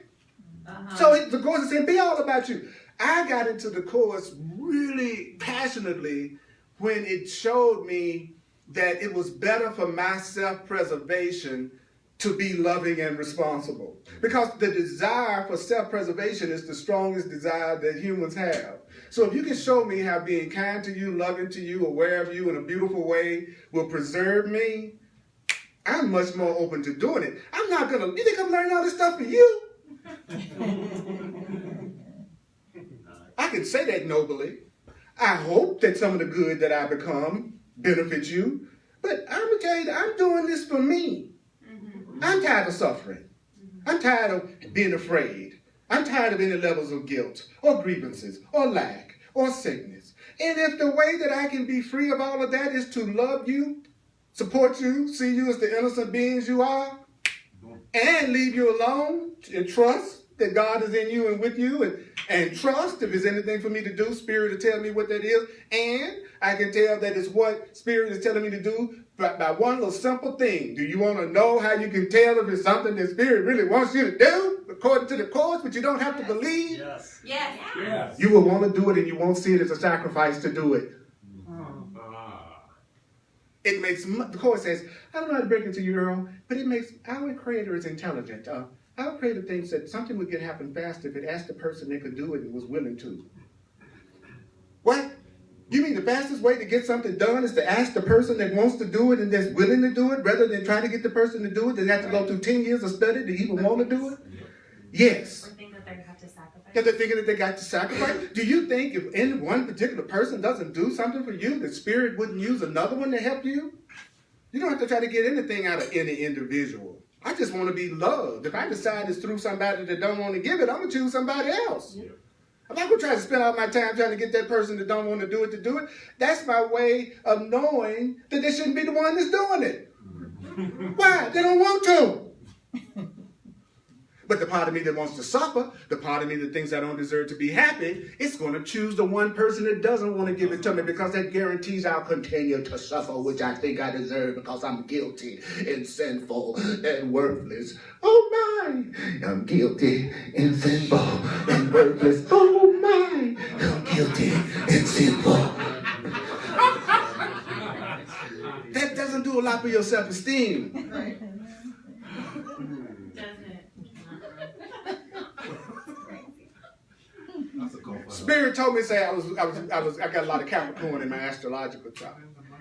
So the course is saying, be all about you. I got into the course really passionately when it showed me that it was better for my self-preservation to be loving and responsible. Because the desire for self-preservation is the strongest desire that humans have. So if you can show me how being kind to you, loving to you, aware of you in a beautiful way will preserve me, I'm much more open to doing it. I'm not going to, you think I'm learning all this stuff for you? I can say that nobly. I hope that some of the good that I become benefits you. But I'm going to tell you that I'm doing this for me. I'm tired of suffering. I'm tired of being afraid. I'm tired of any levels of guilt or grievances or lack or sickness. And if the way that I can be free of all of that is to love you, support you, see you as the innocent beings you are, and leave you alone and trust that God is in you and with you, and trust if there's anything for me to do, Spirit will tell me what that is, and I can tell that it's what Spirit is telling me to do by one little simple thing. Do you want to know how you can tell if it's something that Spirit really wants you to do according to the course, but you don't have to believe? Yes. Yes. You will want to do it, and you won't see it as a sacrifice to do it. It makes, the course says, I don't know how to break it to you, Earl, but it makes, our Creator is intelligent. Our Creator thinks that something would get happen faster if it asked the person they could do it and was willing to. What? You mean the fastest way to get something done is to ask the person that wants to do it and that's willing to do it, rather than trying to get the person to do it that have to go through 10 years of study to even want to do it? Yes. Or think that they have to sacrifice. Yeah, they're thinking that they got to sacrifice. Do you think if any one particular person doesn't do something for you, the Spirit wouldn't use another one to help you? You don't have to try to get anything out of any individual. I just want to be loved. If I decide it's through somebody that don't want to give it, I'm going to choose somebody else. Yeah. I'm not going to try to spend all my time trying to get that person that don't want to do it. That's my way of knowing that they shouldn't be the one that's doing it. Why? They don't want to. But the part of me that wants to suffer, the part of me that thinks I don't deserve to be happy, it's going to choose the one person that doesn't want to give it to me, because that guarantees I'll continue to suffer, which I think I deserve because I'm guilty and sinful and worthless. Oh my, I'm guilty and sinful and worthless. Oh my, I'm guilty and sinful. That doesn't do a lot for your self-esteem. Spirit told me, say I got a lot of Capricorn in my astrological chart,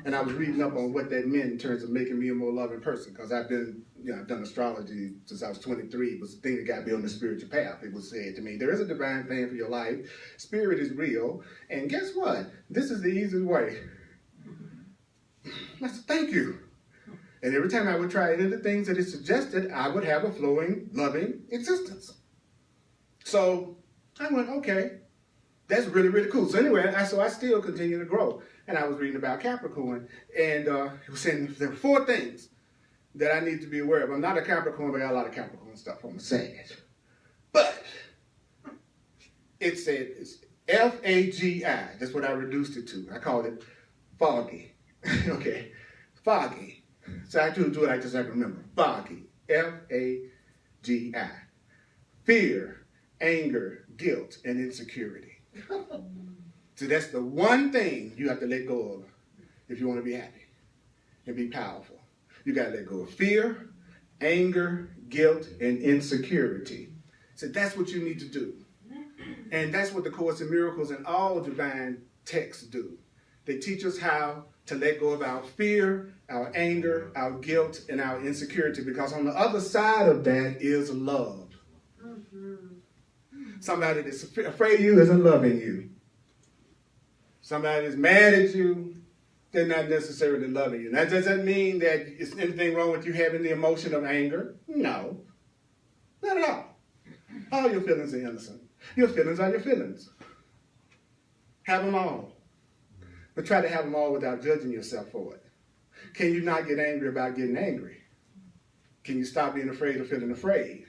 and I was reading up on what that meant in terms of making me a more loving person, because I've done astrology since I was 23. It was the thing that got me on the spiritual path. It was said to me, there is a divine plan for your life. Spirit is real, and guess what? This is the easiest way. I said, thank you. And every time I would try any of the things that it suggested, I would have a flowing, loving existence. So I went, okay, that's really, really cool. So anyway, I still continue to grow. And I was reading about Capricorn, and it was saying there are 4 things that I need to be aware of. I'm not a Capricorn, but I got a lot of Capricorn stuff on my Sag. But it said it's F-A-G-I. That's what I reduced it to. I called it foggy. Okay, foggy. So I do it like this, I can remember. Foggy. F-A-G-I. Fear, anger, guilt, and insecurity. So that's the one thing you have to let go of if you want to be happy and be powerful. You got to let go of fear, anger, guilt, and insecurity. So that's what you need to do. And that's what the Course in Miracles and all divine texts do. They teach us how to let go of our fear, our anger, our guilt, and our insecurity, because on the other side of that is love. Somebody that's afraid of you isn't loving you. Somebody that's mad at you, they're not necessarily loving you. That doesn't mean that it's anything wrong with you having the emotion of anger. No, not at all. All your feelings are innocent. Your feelings are your feelings. Have them all. But try to have them all without judging yourself for it. Can you not get angry about getting angry? Can you stop being afraid of feeling afraid?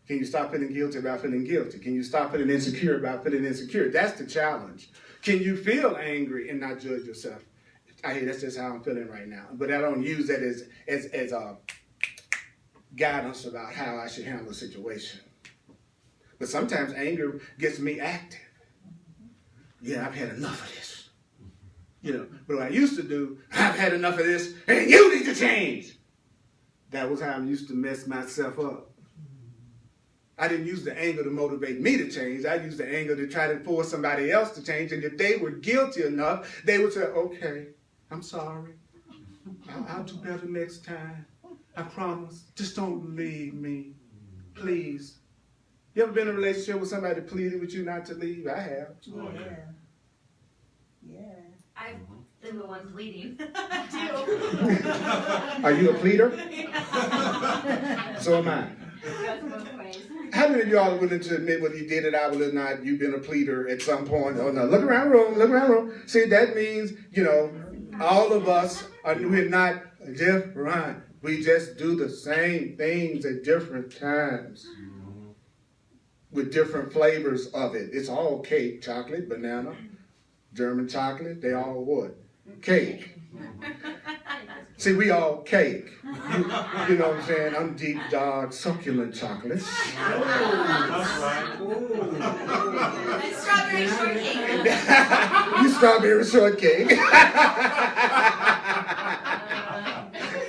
Can you stop feeling guilty about feeling guilty? Can you stop feeling insecure about feeling insecure? That's the challenge. Can you feel angry and not judge yourself? Hey, that's just how I'm feeling right now. But I don't use that as a guidance about how I should handle a situation. But sometimes anger gets me active. Yeah, I've had enough of this. But what I used to do, I've had enough of this, and you need to change. That was how I used to mess myself up. I didn't use the anger to motivate me to change. I used the anger to try to force somebody else to change. And if they were guilty enough, they would say, okay, I'm sorry. I'll do better next time. I promise. Just don't leave me. Please. You ever been in a relationship with somebody that pleaded with you not to leave? I have. Oh, yeah. I've been the one pleading. Are you a pleader? So am I. Goes both ways. How many of y'all are willing to admit whether you did it out or not, you've been a pleader at some point? Oh, no, look around the room. See, that means, all of us we're not different. We just do the same things at different times with different flavors of it. It's all cake, chocolate, banana, German chocolate. They all what? Cake. See, we all cake. You know what I'm saying? I'm deep, dark, succulent chocolates. And strawberry shortcake. You strawberry shortcake.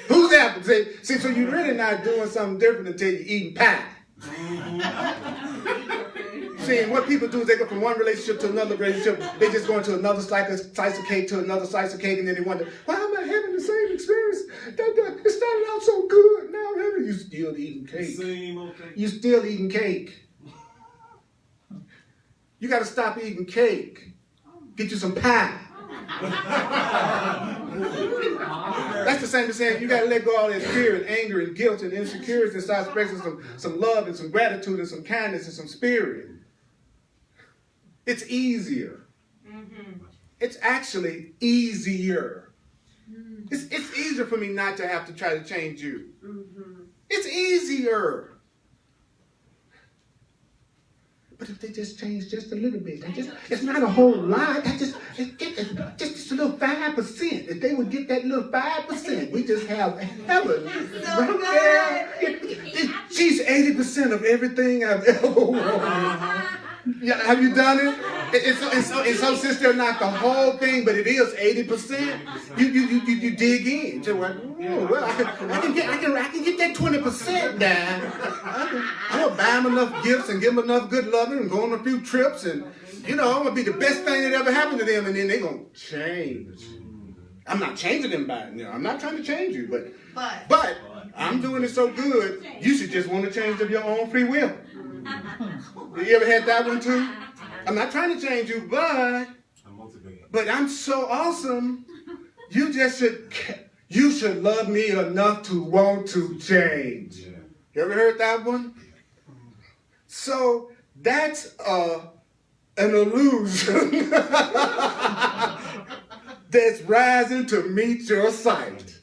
Who's apple? See, so you're really not doing something different until you're eating pie. See, and what people do is they go from one relationship to another relationship. They just go into another slice of cake to another slice of cake, and then they wonder, why am I having the same experience? It started out so good. Now I'm having. You still eating cake. Same old thing. You still eating cake. You got to stop eating cake. Get you some pie. That's the same as saying you got to let go of all that fear and anger and guilt and insecurity and start expressing some love and some gratitude and some kindness and some spirit. It's easier. It's actually easier. It's easier for me not to have to try to change you. It's easier. But if they just change just a little bit, it's not a whole lot. Just a little 5%. If they would get that little 5%, we just have heaven right there. She's 80% of everything I've ever wanted. Yeah, have you done it? And so since they're not the whole thing, but it is 80%, you dig in. So like, oh, well, I can get that 20% down. I'm gonna buy them enough gifts and give them enough good loving and go on a few trips, and I'm gonna be the best thing that ever happened to them, and then they're gonna change. I'm not changing them by it. I'm not trying to change you, but I'm doing it so good, you should just want to change of your own free will. You ever had that one too? I'm not trying to change you, but I'm so awesome. You should love me enough to want to change. Yeah. You ever heard that one? So that's an illusion that's rising to meet your sight.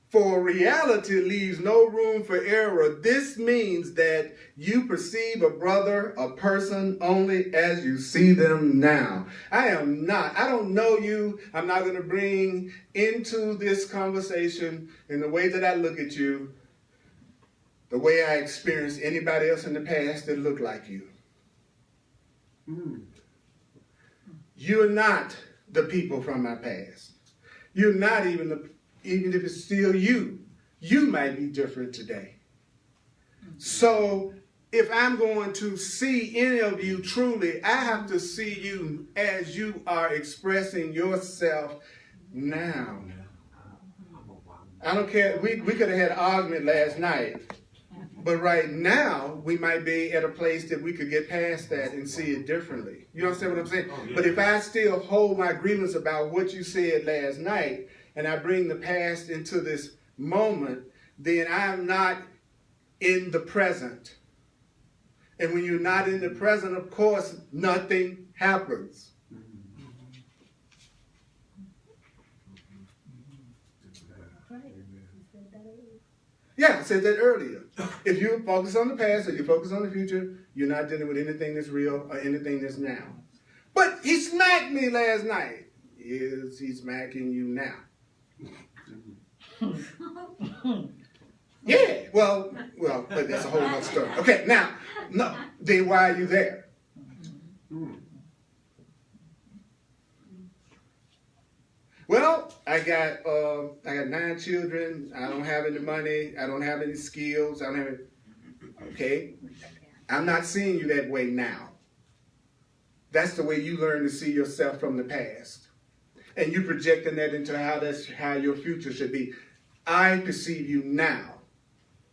For reality leaves no room for error. This means that you perceive a brother, a person, only as you see them now. I don't know you. I'm not going to bring into this conversation in the way that I look at you, the way I experienced anybody else in the past that looked like you. You're not the people from my past. You're not even if it's still you might be different today. So if I'm going to see any of you truly, I have to see you as you are expressing yourself now. I don't care. We could have had an argument last night. But right now, we might be at a place that we could get past that and see it differently. You understand what I'm saying? Oh, yeah. But if I still hold my grievance about what you said last night, and I bring the past into this moment, then I'm not in the present. And when you're not in the present, of course, nothing happens. Yeah, I said that earlier. If you focus on the past or you focus on the future, you're not dealing with anything that's real or anything that's now. But he smacked me last night. Is he smacking you now? Yeah, well, but that's a whole other story. Okay, now, no, then why are you there? Well, I got 9 children. I don't have any money. I don't have any skills. I don't have any. Okay, I'm not seeing you that way now. That's the way you learn to see yourself from the past, and you projecting that into how your future should be. I perceive you now.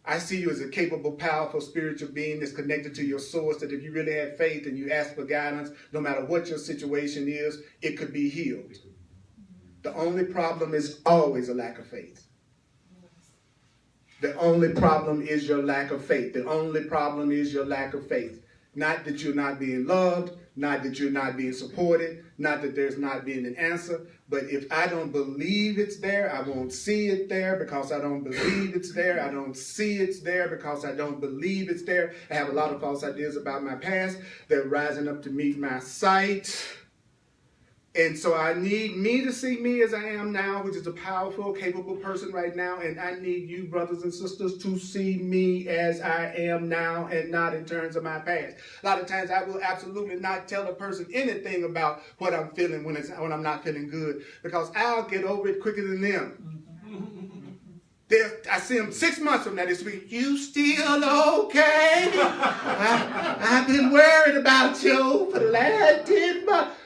I see you as a capable, powerful spiritual being that's connected to your source, that if you really have faith and you ask for guidance, no matter what your situation is, it could be healed. The only problem is always a lack of faith. The only problem is your lack of faith. The only problem is your lack of faith. Not that you're not being loved, not that you're not being supported, not that there's not being an answer, but if I don't believe it's there, I won't see it there because I don't believe it's there. I don't see it's there because I don't believe it's there. I have a lot of false ideas about my past. They're rising up to meet my sight. And so I need me to see me as I am now, which is a powerful, capable person right now. And I need you, brothers and sisters, to see me as I am now and not in terms of my past. A lot of times I will absolutely not tell a person anything about what I'm feeling when I'm not feeling good, because I'll get over it quicker than them. I see them 6 months from now this week. You still okay? I've been worried about you for the last 10 months.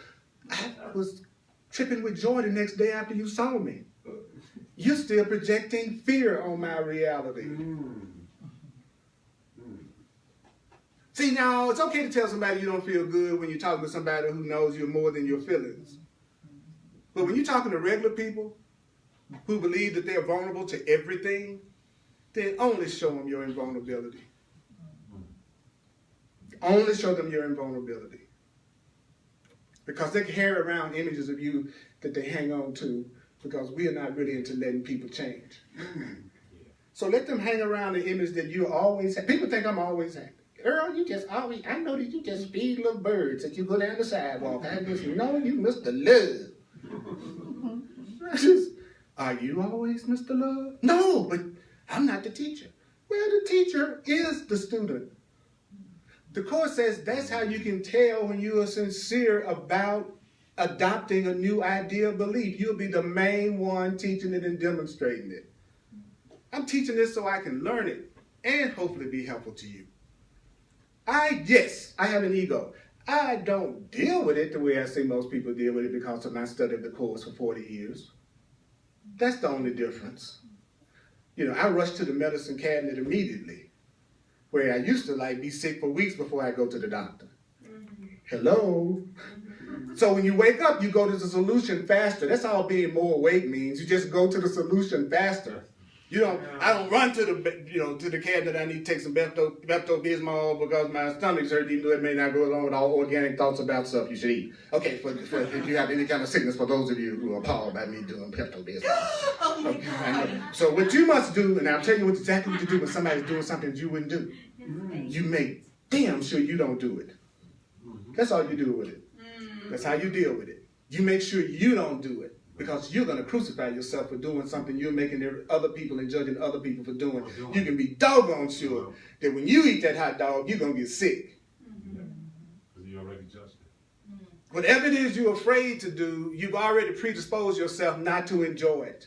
I was tripping with joy the next day after you saw me. You're still projecting fear on my reality. See, now, it's okay to tell somebody you don't feel good when you're talking to somebody who knows you more than your feelings. But when you're talking to regular people who believe that they're vulnerable to everything, then only show them your invulnerability. Only show them your invulnerability. Because they carry around images of you that they hang on to, because we are not really into letting people change. So let them hang around the image that you always have. People think I'm always happy. Earl, you just always, I know that you just feed little birds that you go down the sidewalk. I just know you Mr. Love. Are you always Mr. Love? No, but I'm not the teacher. Well, the teacher is the student. The Course says that's how you can tell when you are sincere about adopting a new idea of belief. You'll be the main one teaching it and demonstrating it. I'm teaching this so I can learn it and hopefully be helpful to you. Yes, I have an ego. I don't deal with it the way I see most people deal with it because of my study of the Course for 40 years. That's the only difference. I rush to the medicine cabinet immediately, where I used to be sick for weeks before I go to the doctor. Hello? So when you wake up, you go to the solution faster. That's all being more awake means. You just go to the solution faster. I don't run to the cabinet. I need to take some Pepto-Bismol because my stomach's hurt, even though it may not go along with all organic thoughts about stuff you should eat. Okay, for if you have any kind of sickness, for those of you who are appalled by me doing Pepto-Bismol. Oh my God. So what you must do, and I'll tell you exactly what to do when somebody's doing something you wouldn't do. You make damn sure you don't do it. That's all you do with it. That's how you deal with it. You make sure you don't do it, because you're going to crucify yourself for doing something you're making other people and judging other people for doing. You can be doggone sure that when you eat that hot dog, you're going to get sick. Because you already judged it. Whatever it is you're afraid to do, you've already predisposed yourself not to enjoy it.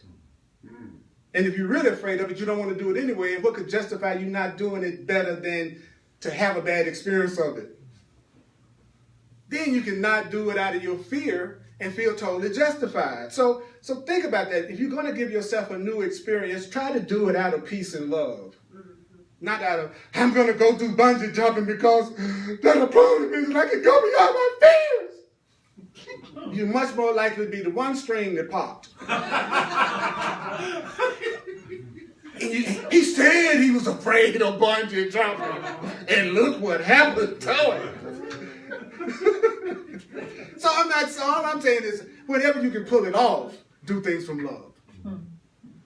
And if you're really afraid of it, you don't want to do it anyway. And what could justify you not doing it better than to have a bad experience of it? Then you can not do it out of your fear and feel totally justified. So think about that. If you're going to give yourself a new experience, try to do it out of peace and love. Not out of, I'm going to go do bungee jumping because that'll prove to me that I can go beyond my fears. You're much more likely to be the one string that popped. He said he was afraid of bungee jumping, and look what happened to him. So all I'm saying is, whenever you can pull it off, do things from love.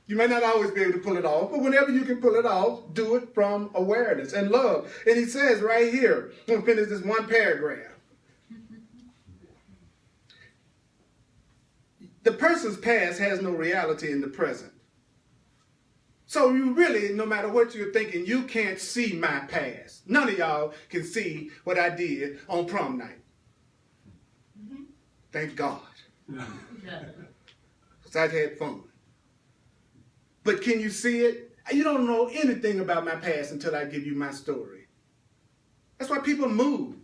You may not always be able to pull it off, but whenever you can pull it off, do it from awareness and love. And he says right here, I'm going to finish this one paragraph. The person's past has no reality in the present. So you really, no matter what you're thinking, you can't see my past. None of y'all can see what I did on prom night. Thank God. Because I had fun. But can you see it? You don't know anything about my past until I give you my story. That's why people move.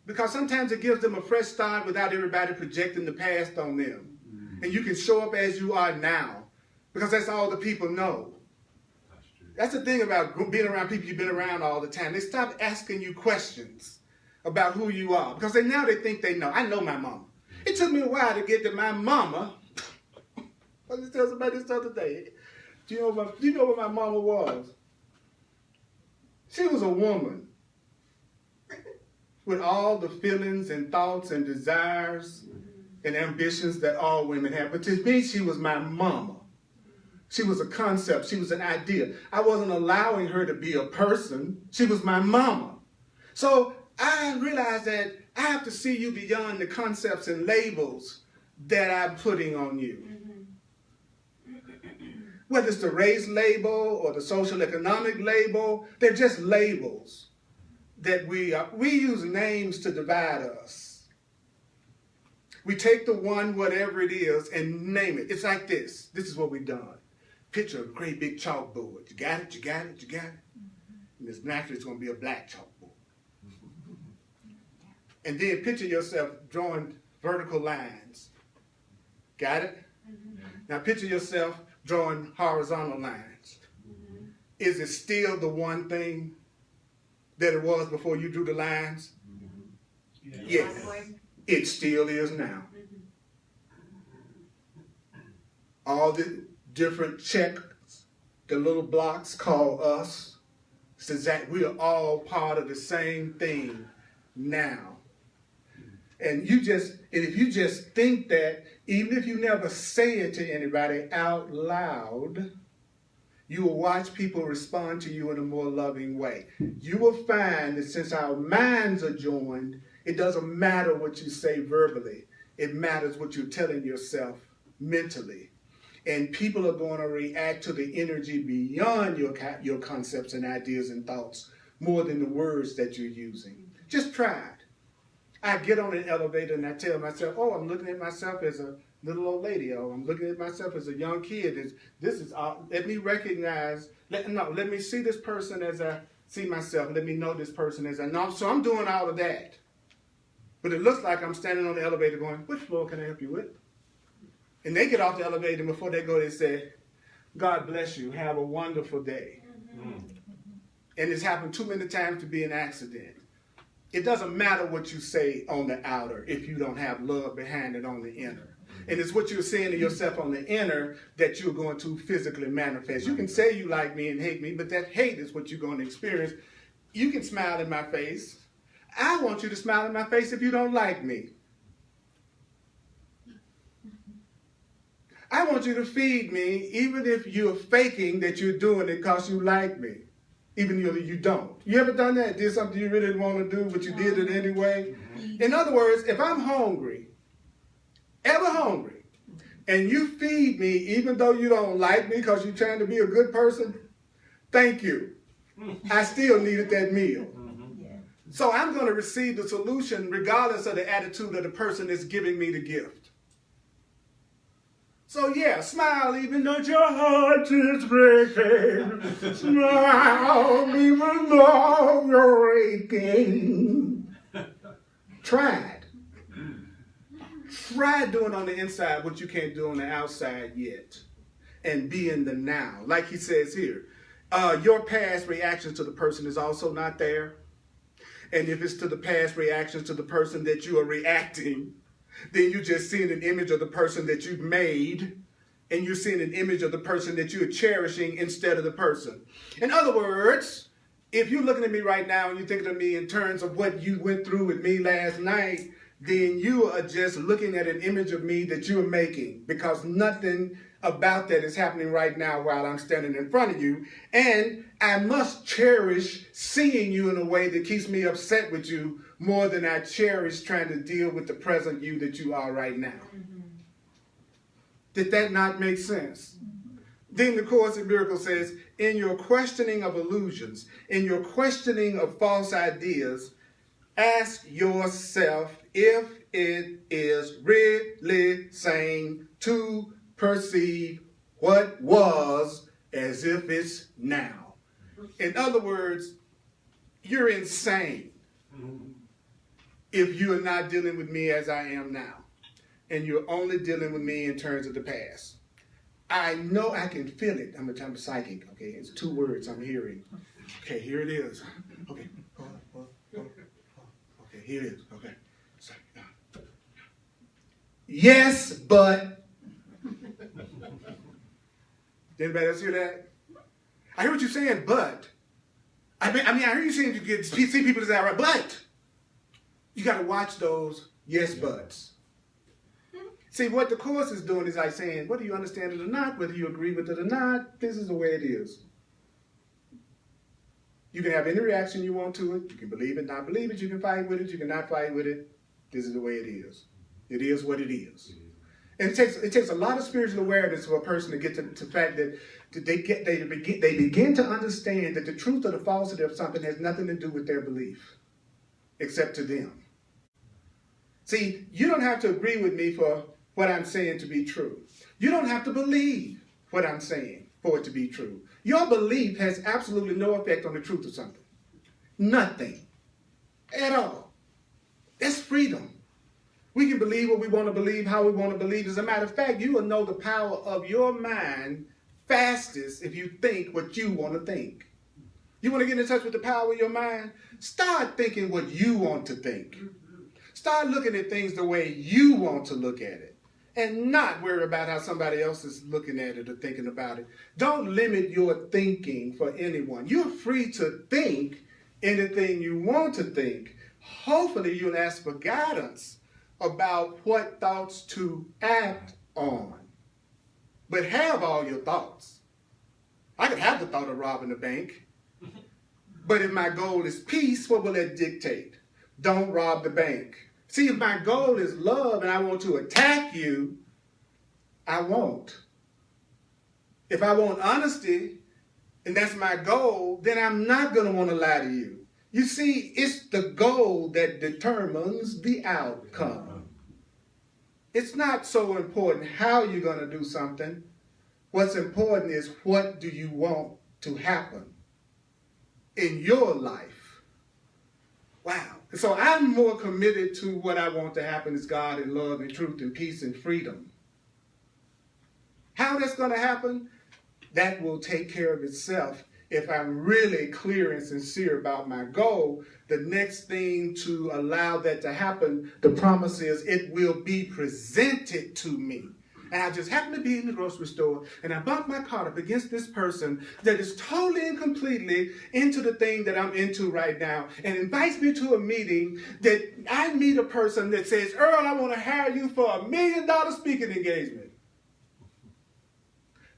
Because sometimes it gives them a fresh start without everybody projecting the past on them. And you can show up as you are now. Because that's all the people know. That's the thing about being around people you've been around all the time. They stop asking you questions about who you are. Because now they think they know. I know my mama. It took me a while to get to my mama. I was just telling somebody this other day. Do you know what my mama was? She was a woman with all the feelings and thoughts and desires and ambitions that all women have. But to me, she was my mama. She was a concept. She was an idea. I wasn't allowing her to be a person. She was my mama. So I realized that I have to see you beyond the concepts and labels that I'm putting on you. Whether it's the race label or the social economic label, they're just labels that we use names to divide us. We take the one, whatever it is, and name it. It's like this. This is what we've done. Picture a great big chalkboard. You got it, you got it, you got it. And it's naturally it's going to be a black chalkboard. And then picture yourself drawing vertical lines. Got it? Now picture yourself drawing horizontal lines. Is it still the one thing that it was before you drew the lines? Yes. It still is now. All the different checks, the little blocks call us, says that we are all part of the same thing now. And if you just think that, even if you never say it to anybody out loud, you will watch people respond to you in a more loving way. You will find that since our minds are joined, it doesn't matter what you say verbally. It matters what you're telling yourself mentally. And people are going to react to the energy beyond your concepts and ideas and thoughts more than the words that you're using. Just try it. I get on an elevator and I tell myself, oh, I'm looking at myself as a little old lady. Oh, I'm looking at myself as a young kid. Let me recognize, let me see this person as I see myself. Let me know this person as I know. So I'm doing all of that. But it looks like I'm standing on the elevator going, which floor can I help you with? And they get off the elevator, and before they go, they say, God bless you. Have a wonderful day. And it's happened too many times to be an accident. It doesn't matter what you say on the outer if you don't have love behind it on the inner. And it's what you're saying to yourself on the inner that you're going to physically manifest. You can say you like me and hate me, but that hate is what you're going to experience. You can smile in my face. I want you to smile in my face if you don't like me. I want you to feed me even if you're faking that you're doing it because you like me. Even though you don't. You ever done that? Did something you really didn't want to do, but you did it anyway? In other words, if I'm hungry, ever hungry, and you feed me even though you don't like me because you're trying to be a good person, thank you. I still needed that meal. So I'm going to receive the solution regardless of the attitude of the person that's giving me the gift. So yeah, smile even though your heart is breaking. Smile even though you're aching. Try it. Try doing on the inside what you can't do on the outside yet. And be in the now. Like he says here, your past reaction to the person is also not there. And if it's to the past reactions to the person that you are reacting, then you're just seeing an image of the person that you've made, and you're seeing an image of the person that you're cherishing instead of the person. In other words, if you're looking at me right now and you're thinking of me in terms of what you went through with me last night, then you are just looking at an image of me that you're making, because nothing about that is happening right now while I'm standing in front of you. And I must cherish seeing you in a way that keeps me upset with you more than I cherish trying to deal with the present you that you are right now. Mm-hmm. Did that not make sense? Mm-hmm. Then the Course in Miracles says, in your questioning of illusions, in your questioning of false ideas, ask yourself if it is really sane to perceive what was as if it's now. In other words, you're insane if you are not dealing with me as I am now, and you're only dealing with me in terms of the past. I know I can feel it. I'm a psychic, okay? It's 2 words I'm hearing. Okay, here it is. Okay, okay, here it is. Okay. Yes, but. Did anybody else hear that? I hear what you're saying, but. I hear you saying you see people say, right, but. You got to watch those yes, buts. See, what the Course is doing is like saying, whether you understand it or not, whether you agree with it or not, this is the way it is. You can have any reaction you want to it. You can believe it, not believe it. You can fight with it. You can not fight with it. This is the way it is. It is what it is. And it takes a lot of spiritual awareness for a person to get to the fact that they begin to understand that the truth or the falsity of something has nothing to do with their belief, except to them. See, you don't have to agree with me for what I'm saying to be true. You don't have to believe what I'm saying for it to be true. Your belief has absolutely no effect on the truth of something. Nothing. At all. That's freedom. We can believe what we want to believe, how we want to believe. As a matter of fact, you will know the power of your mind fastest if you think what you want to think. You want to get in touch with the power of your mind? Start thinking what you want to think. Start looking at things the way you want to look at it, and not worry about how somebody else is looking at it or thinking about it. Don't limit your thinking for anyone. You're free to think anything you want to think. Hopefully you'll ask for guidance about what thoughts to act on. But have all your thoughts. I could have the thought of robbing the bank, but if my goal is peace, what will that dictate? Don't rob the bank. See, if my goal is love and I want to attack you, I won't. If I want honesty and that's my goal, then I'm not going to want to lie to you. You see, it's the goal that determines the outcome. It's not so important how you're going to do something. What's important is what do you want to happen in your life. Wow. So I'm more committed to what I want to happen is God and love and truth and peace and freedom. How that's going to happen, that will take care of itself. If I'm really clear and sincere about my goal, the next thing to allow that to happen, the promise is it will be presented to me. And I just happen to be in the grocery store and I bump my cart up against this person that is totally and completely into the thing that I'm into right now and invites me to a meeting that I meet a person that says, Earl, I want to hire you for $1 million speaking engagement.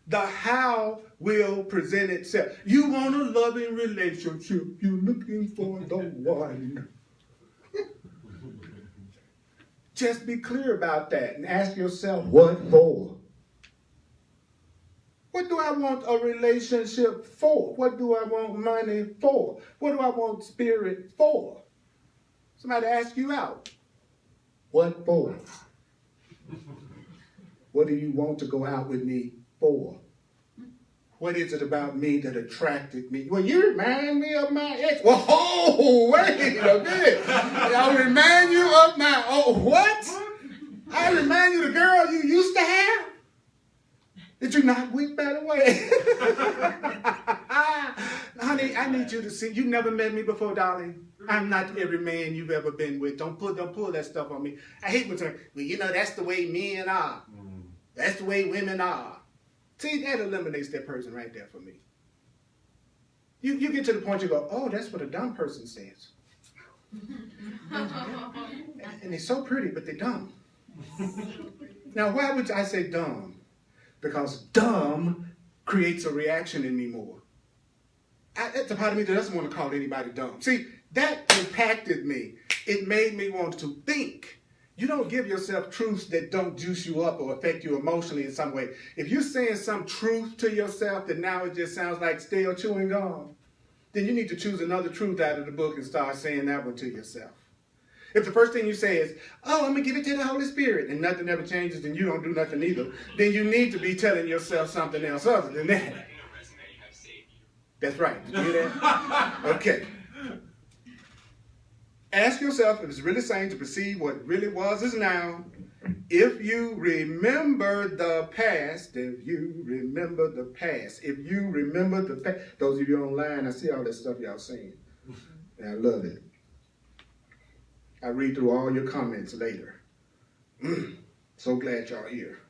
The how will present itself. You want a loving relationship. You're looking for the one. Just be clear about that and ask yourself, what for? What do I want a relationship for? What do I want money for? What do I want spirit for? Somebody asks you out. What for? What do you want to go out with me for? What is it about me that attracted me? Well, you remind me of my ex. Whoa, wait a minute. I remind you of my, oh, what? I remind you of the girl you used to have? Did you not weep, by the way? Honey, I need you to see. You never met me before, darling. I'm not every man you've ever been with. Don't pull that stuff on me. I hate when well, you know, that's the way men are. That's the way women are. See, that eliminates that person right there for me. You get to the point you go, oh, that's what a dumb person says. And they're so pretty, but they're dumb. Now, why would I say dumb? Because dumb creates a reaction in me more. That's a part of me that doesn't want to call anybody dumb. See, that impacted me. It made me want to think. You don't give yourself truths that don't juice you up or affect you emotionally in some way. If you're saying some truth to yourself that now it just sounds like stale chewing gum, then you need to choose another truth out of the book and start saying that one to yourself. If the first thing you say is, oh, I'm going to give it to the Holy Spirit, and nothing ever changes and you don't do nothing either, then you need to be telling yourself something else other than that. That's right. Did you hear that? Okay. Ask yourself if it's really sane to perceive what really was is now. If you remember the past, if you remember the past, those of you online, I see all that stuff y'all saying. And I love it. I read through all your comments later. So glad y'all here.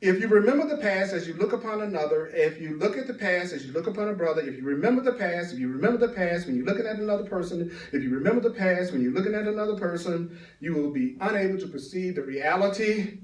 If you remember the past as you look upon another, if you look at the past as you look upon a brother, if you remember the past, if you remember the past when you're looking at another person, if you remember the past when you're looking at another person, you will be unable to perceive the reality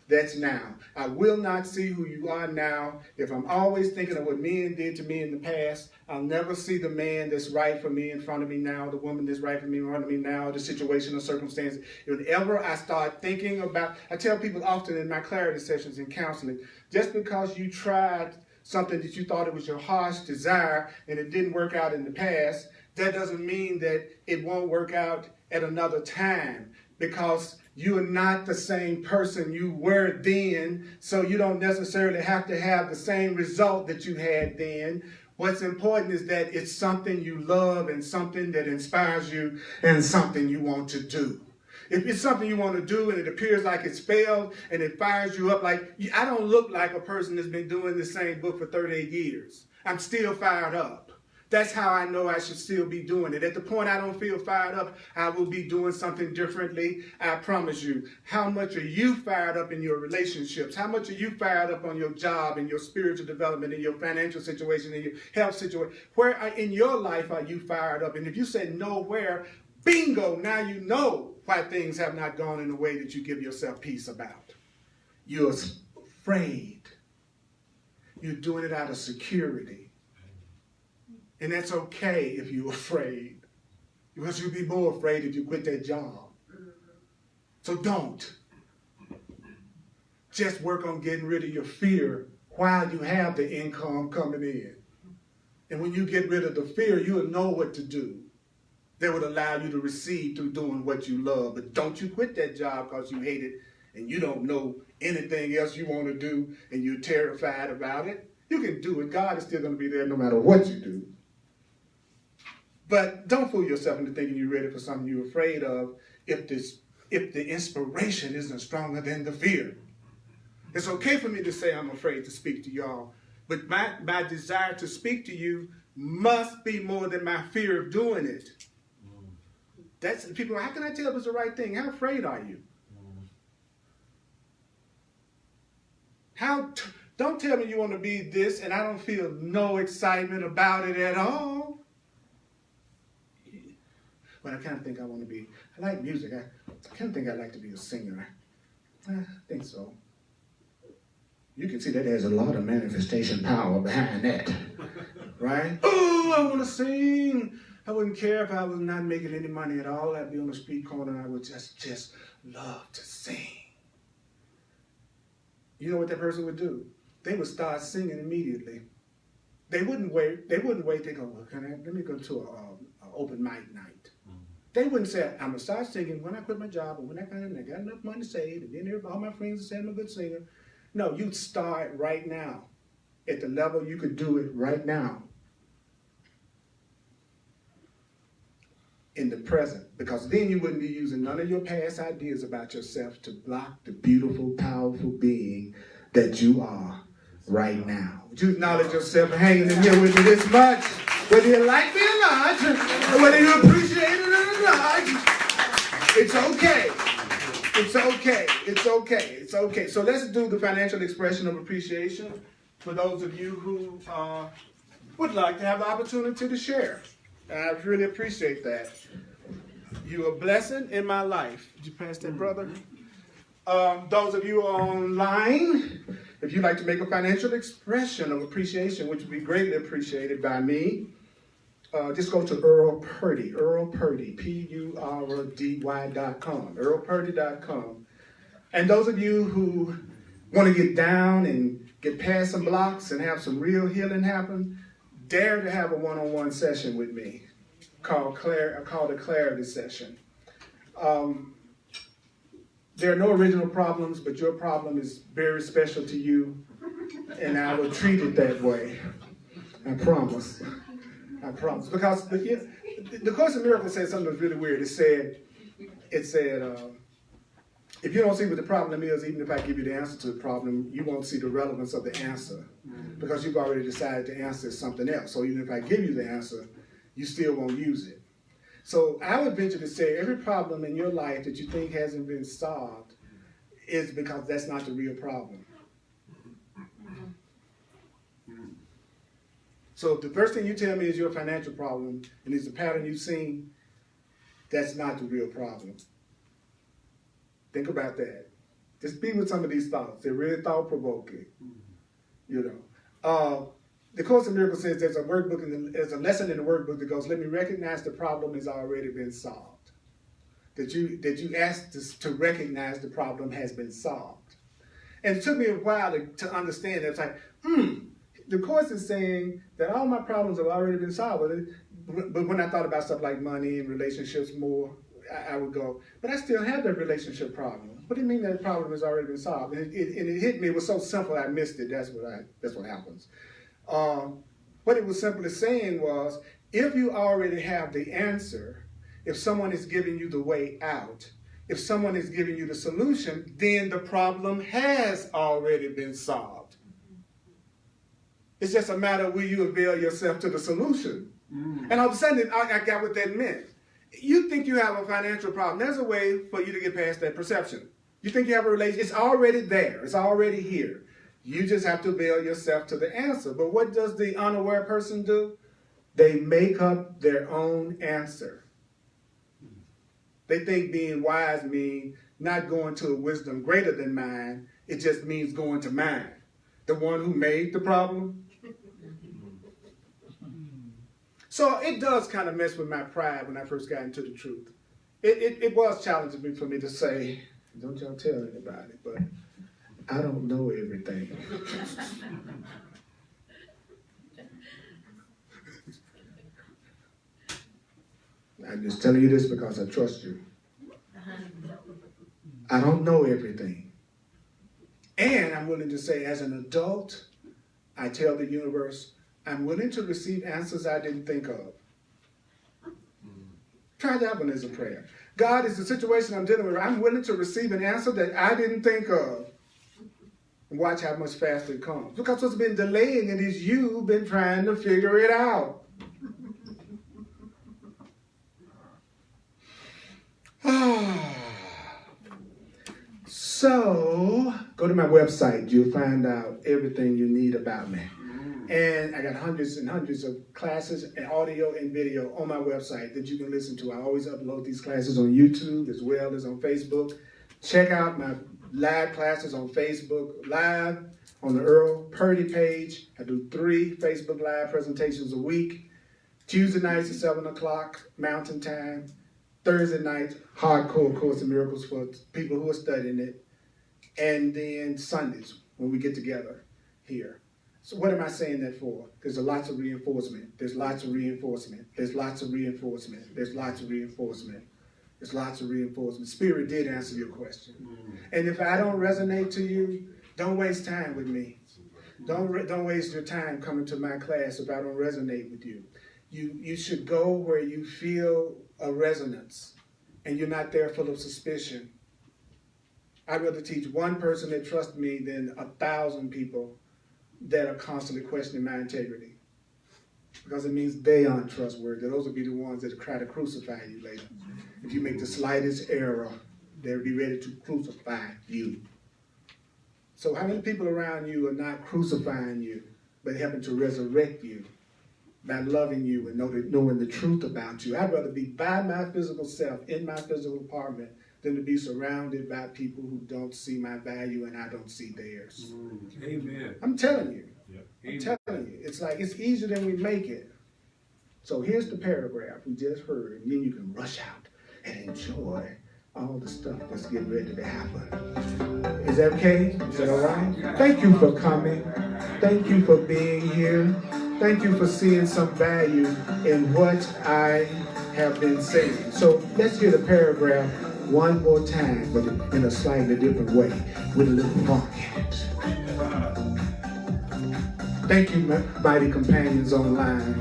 that's now. I will not see who you are now. If I'm always thinking of what men did to me in the past, I'll never see the man that's right for me in front of me now, the woman that's right for me in front of me now, the situation or circumstance. Whenever I start thinking about, I tell people often in my clarity sessions in counseling, just because you tried something that you thought it was your heart's desire and it didn't work out in the past, that doesn't mean that it won't work out at another time, because you are not the same person you were then, so you don't necessarily have to have the same result that you had then. What's important is that it's something you love and something that inspires you and something you want to do. If it's something you want to do and it appears like it's failed and it fires you up, like, I don't look like a person that's been doing the same book for 38 years. I'm still fired up. That's how I know I should still be doing it. At the point I don't feel fired up, I will be doing something differently. I promise you. How much are you fired up in your relationships? How much are you fired up on your job, in your spiritual development, in your financial situation, in your health situation? Where in your life are you fired up? And if you said nowhere, bingo, now you know why things have not gone in the way that you give yourself peace about. You're afraid. You're doing it out of security. And that's okay if you're afraid, because you'll be more afraid if you quit that job. So don't. Just work on getting rid of your fear while you have the income coming in. And when you get rid of the fear, you'll know what to do that would allow you to receive through doing what you love. But don't you quit that job because you hate it and you don't know anything else you want to do and you're terrified about it. You can do it. God is still going to be there no matter what you do. But don't fool yourself into thinking you're ready for something you're afraid of if the inspiration isn't stronger than the fear. It's okay for me to say I'm afraid to speak to y'all, but my desire to speak to you must be more than my fear of doing it. That's people. How can I tell if it's the right thing? How afraid are you? Don't tell me you want to be this and I don't feel no excitement about it at all. But I kind of think I want to be, I like music. I kind of think I'd like to be a singer. I think so. You can see that there's a lot of manifestation power behind that, right? Oh, I want to sing. I wouldn't care if I was not making any money at all. I'd be on the street corner and I would just love to sing. You know what that person would do? They would start singing immediately. They wouldn't wait. They go, well, let me go to an open mic night. They wouldn't say, I'm going to start singing when I quit my job or when I got enough money saved and then all my friends say I'm a good singer. No, you'd start right now at the level you could do it right now in the present, because then you wouldn't be using none of your past ideas about yourself to block the beautiful, powerful being that you are right now. Would you acknowledge yourself hanging in here with me this much? Whether you like me or not, whether you appreciate it or not, it's okay. It's okay. It's okay. It's okay. So let's do the financial expression of appreciation for those of you who would like to have the opportunity to share. I really appreciate that. You're a blessing in my life. Did you pass that, brother? Those of you online, if you'd like to make a financial expression of appreciation, which would be greatly appreciated by me, just go to Earl Purdy, PURDY.com, earlpurdy.com. And those of you who want to get down and get past some blocks and have some real healing happen, dare to have a one-on-one session with me called a clarity session. There are no original problems, but your problem is very special to you, and I will treat it that way. I promise. I promise. Because the Course in Miracles said something that's really weird. It said, if you don't see what the problem is, even if I give you the answer to the problem, you won't see the relevance of the answer because you've already decided the answer is something else. So even if I give you the answer, you still won't use it. So I would venture to say every problem in your life that you think hasn't been solved is because that's not the real problem. So if the first thing you tell me is your financial problem and it's a pattern you've seen, that's not the real problem. Think about that. Just be with some of these thoughts. They're really thought-provoking. You know. The Course in Miracles says there's a workbook, there's a lesson in the workbook that goes, let me recognize the problem has already been solved. That you asked to recognize the problem has been solved. And it took me a while to understand that. It's like, the Course is saying that all my problems have already been solved. But when I thought about stuff like money and relationships more, I would go, but I still have that relationship problem. What do you mean that problem has already been solved? And it hit me. It was so simple I missed it. That's what happens. What it was simply saying was, if you already have the answer, if someone is giving you the way out, if someone is giving you the solution, then the problem has already been solved. It's just a matter of will you avail yourself to the solution. And all of a sudden, I got what that meant. You think you have a financial problem. There's a way for you to get past that perception. You think you have a relationship. It's already there. It's already here. You just have to avail yourself to the answer. But what does the unaware person do? They make up their own answer. They think being wise means not going to a wisdom greater than mine. It just means going to mine. The one who made the problem. So it does kind of mess with my pride when I first got into the truth. It was challenging for me to say, don't y'all tell anybody, but I don't know everything. I'm just telling you this because I trust you. I don't know everything. And I'm willing to say, as an adult, I tell the universe, I'm willing to receive answers I didn't think of. Try that one as a prayer. God, is the situation I'm dealing with. I'm willing to receive an answer that I didn't think of. And watch how much faster it comes. Because what's been delaying it is you've been trying to figure it out. So, go to my website. You'll find out everything you need about me. And I got hundreds and hundreds of classes and audio and video on my website that you can listen to. I always upload these classes on YouTube as well as on Facebook. Check out my live classes on Facebook Live on the Earl Purdy page. I do 3 Facebook Live presentations a week. Tuesday nights at 7 o'clock Mountain Time. Thursday nights, hardcore Course in Miracles for people who are studying it. And then Sundays when we get together here. So what am I saying that for? There's lots of reinforcement. There's lots of reinforcement. There's lots of reinforcement. There's lots of reinforcement. There's lots of reinforcement. Spirit did answer your question. And if I don't resonate to you, don't waste time with me. Don't waste your time coming to my class if I don't resonate with you. You should go where you feel a resonance and you're not there full of suspicion. I'd rather teach one person that trusts me than 1,000 people that are constantly questioning my integrity. Because it means they aren't trustworthy. Those will be the ones that try to crucify you later. If you make the slightest error, they'll be ready to crucify you. So how many people around you are not crucifying you, but helping to resurrect you by loving you and knowing the truth about you? I'd rather be by my physical self, in my physical apartment, than to be surrounded by people who don't see my value and I don't see theirs. Amen. I'm telling you. Yep. I'm telling you. It's like it's easier than we make it. So here's the paragraph we just heard, and then you can rush out and enjoy all the stuff that's getting ready to happen. Is that okay? Is that all right? Thank you for coming. Thank you for being here. Thank you for seeing some value in what I have been saying. So let's hear the paragraph one more time, but in a slightly different way, with a little funk in it. Thank you, mighty companions online.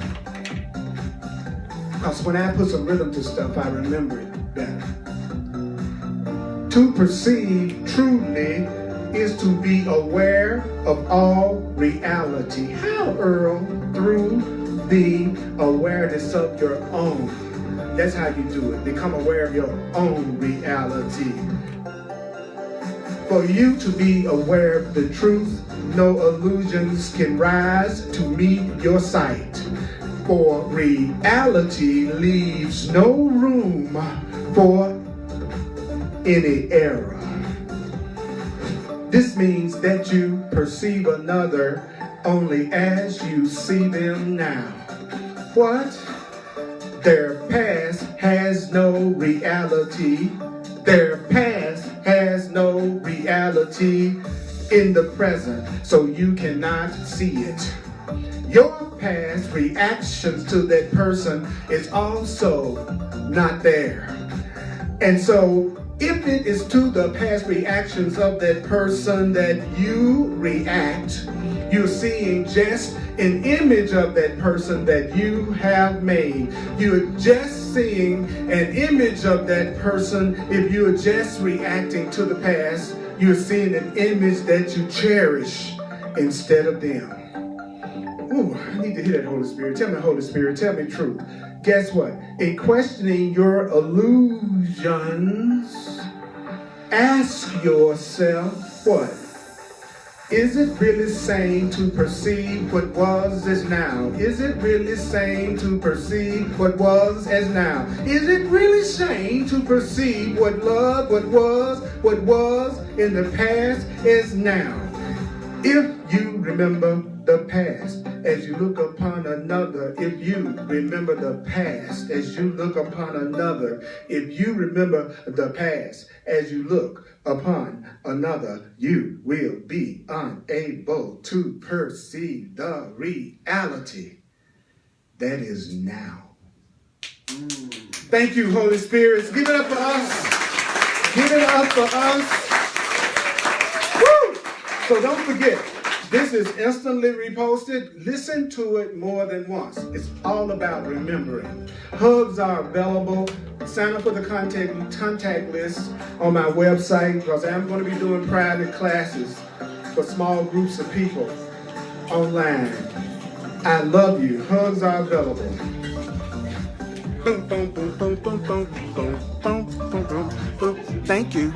Because when I put some rhythm to stuff, I remember it better. To perceive truly is to be aware of all reality. How, Earl? Through the awareness of your own. That's how you do it. Become aware of your own reality. For you to be aware of the truth, no illusions can rise to meet your sight. For reality leaves no room for any error. This means that you perceive another only as you see them now. What? Their past has no reality. Their past has no reality in the present, so you cannot see it. Your past reactions to that person is also not there. And so if it is to the past reactions of that person that you react, you're seeing just an image of that person that you have made. You're just seeing an image of that person. If you're just reacting to the past, you're seeing an image that you cherish instead of them. Ooh, I need to hear that, Holy Spirit. Tell me, Holy Spirit, tell me truth. Guess what? In questioning your illusions, ask yourself what? Is it really sane to perceive what was as now? Is it really sane to perceive what was as now? Is it really sane to perceive what love, what was in the past is now? If you remember the past as you look upon another, if you remember the past as you look upon another, if you remember the past as you look upon another, you will be unable to perceive the reality that is now. Thank you, Holy Spirit. Give it up for us. Give it up for us. Woo! So don't forget, this is instantly reposted. Listen to it more than once. It's all about remembering. Hugs are available. Sign up for the contact list on my website because I'm going to be doing private classes for small groups of people online. I love you. Hugs are available. Thank you.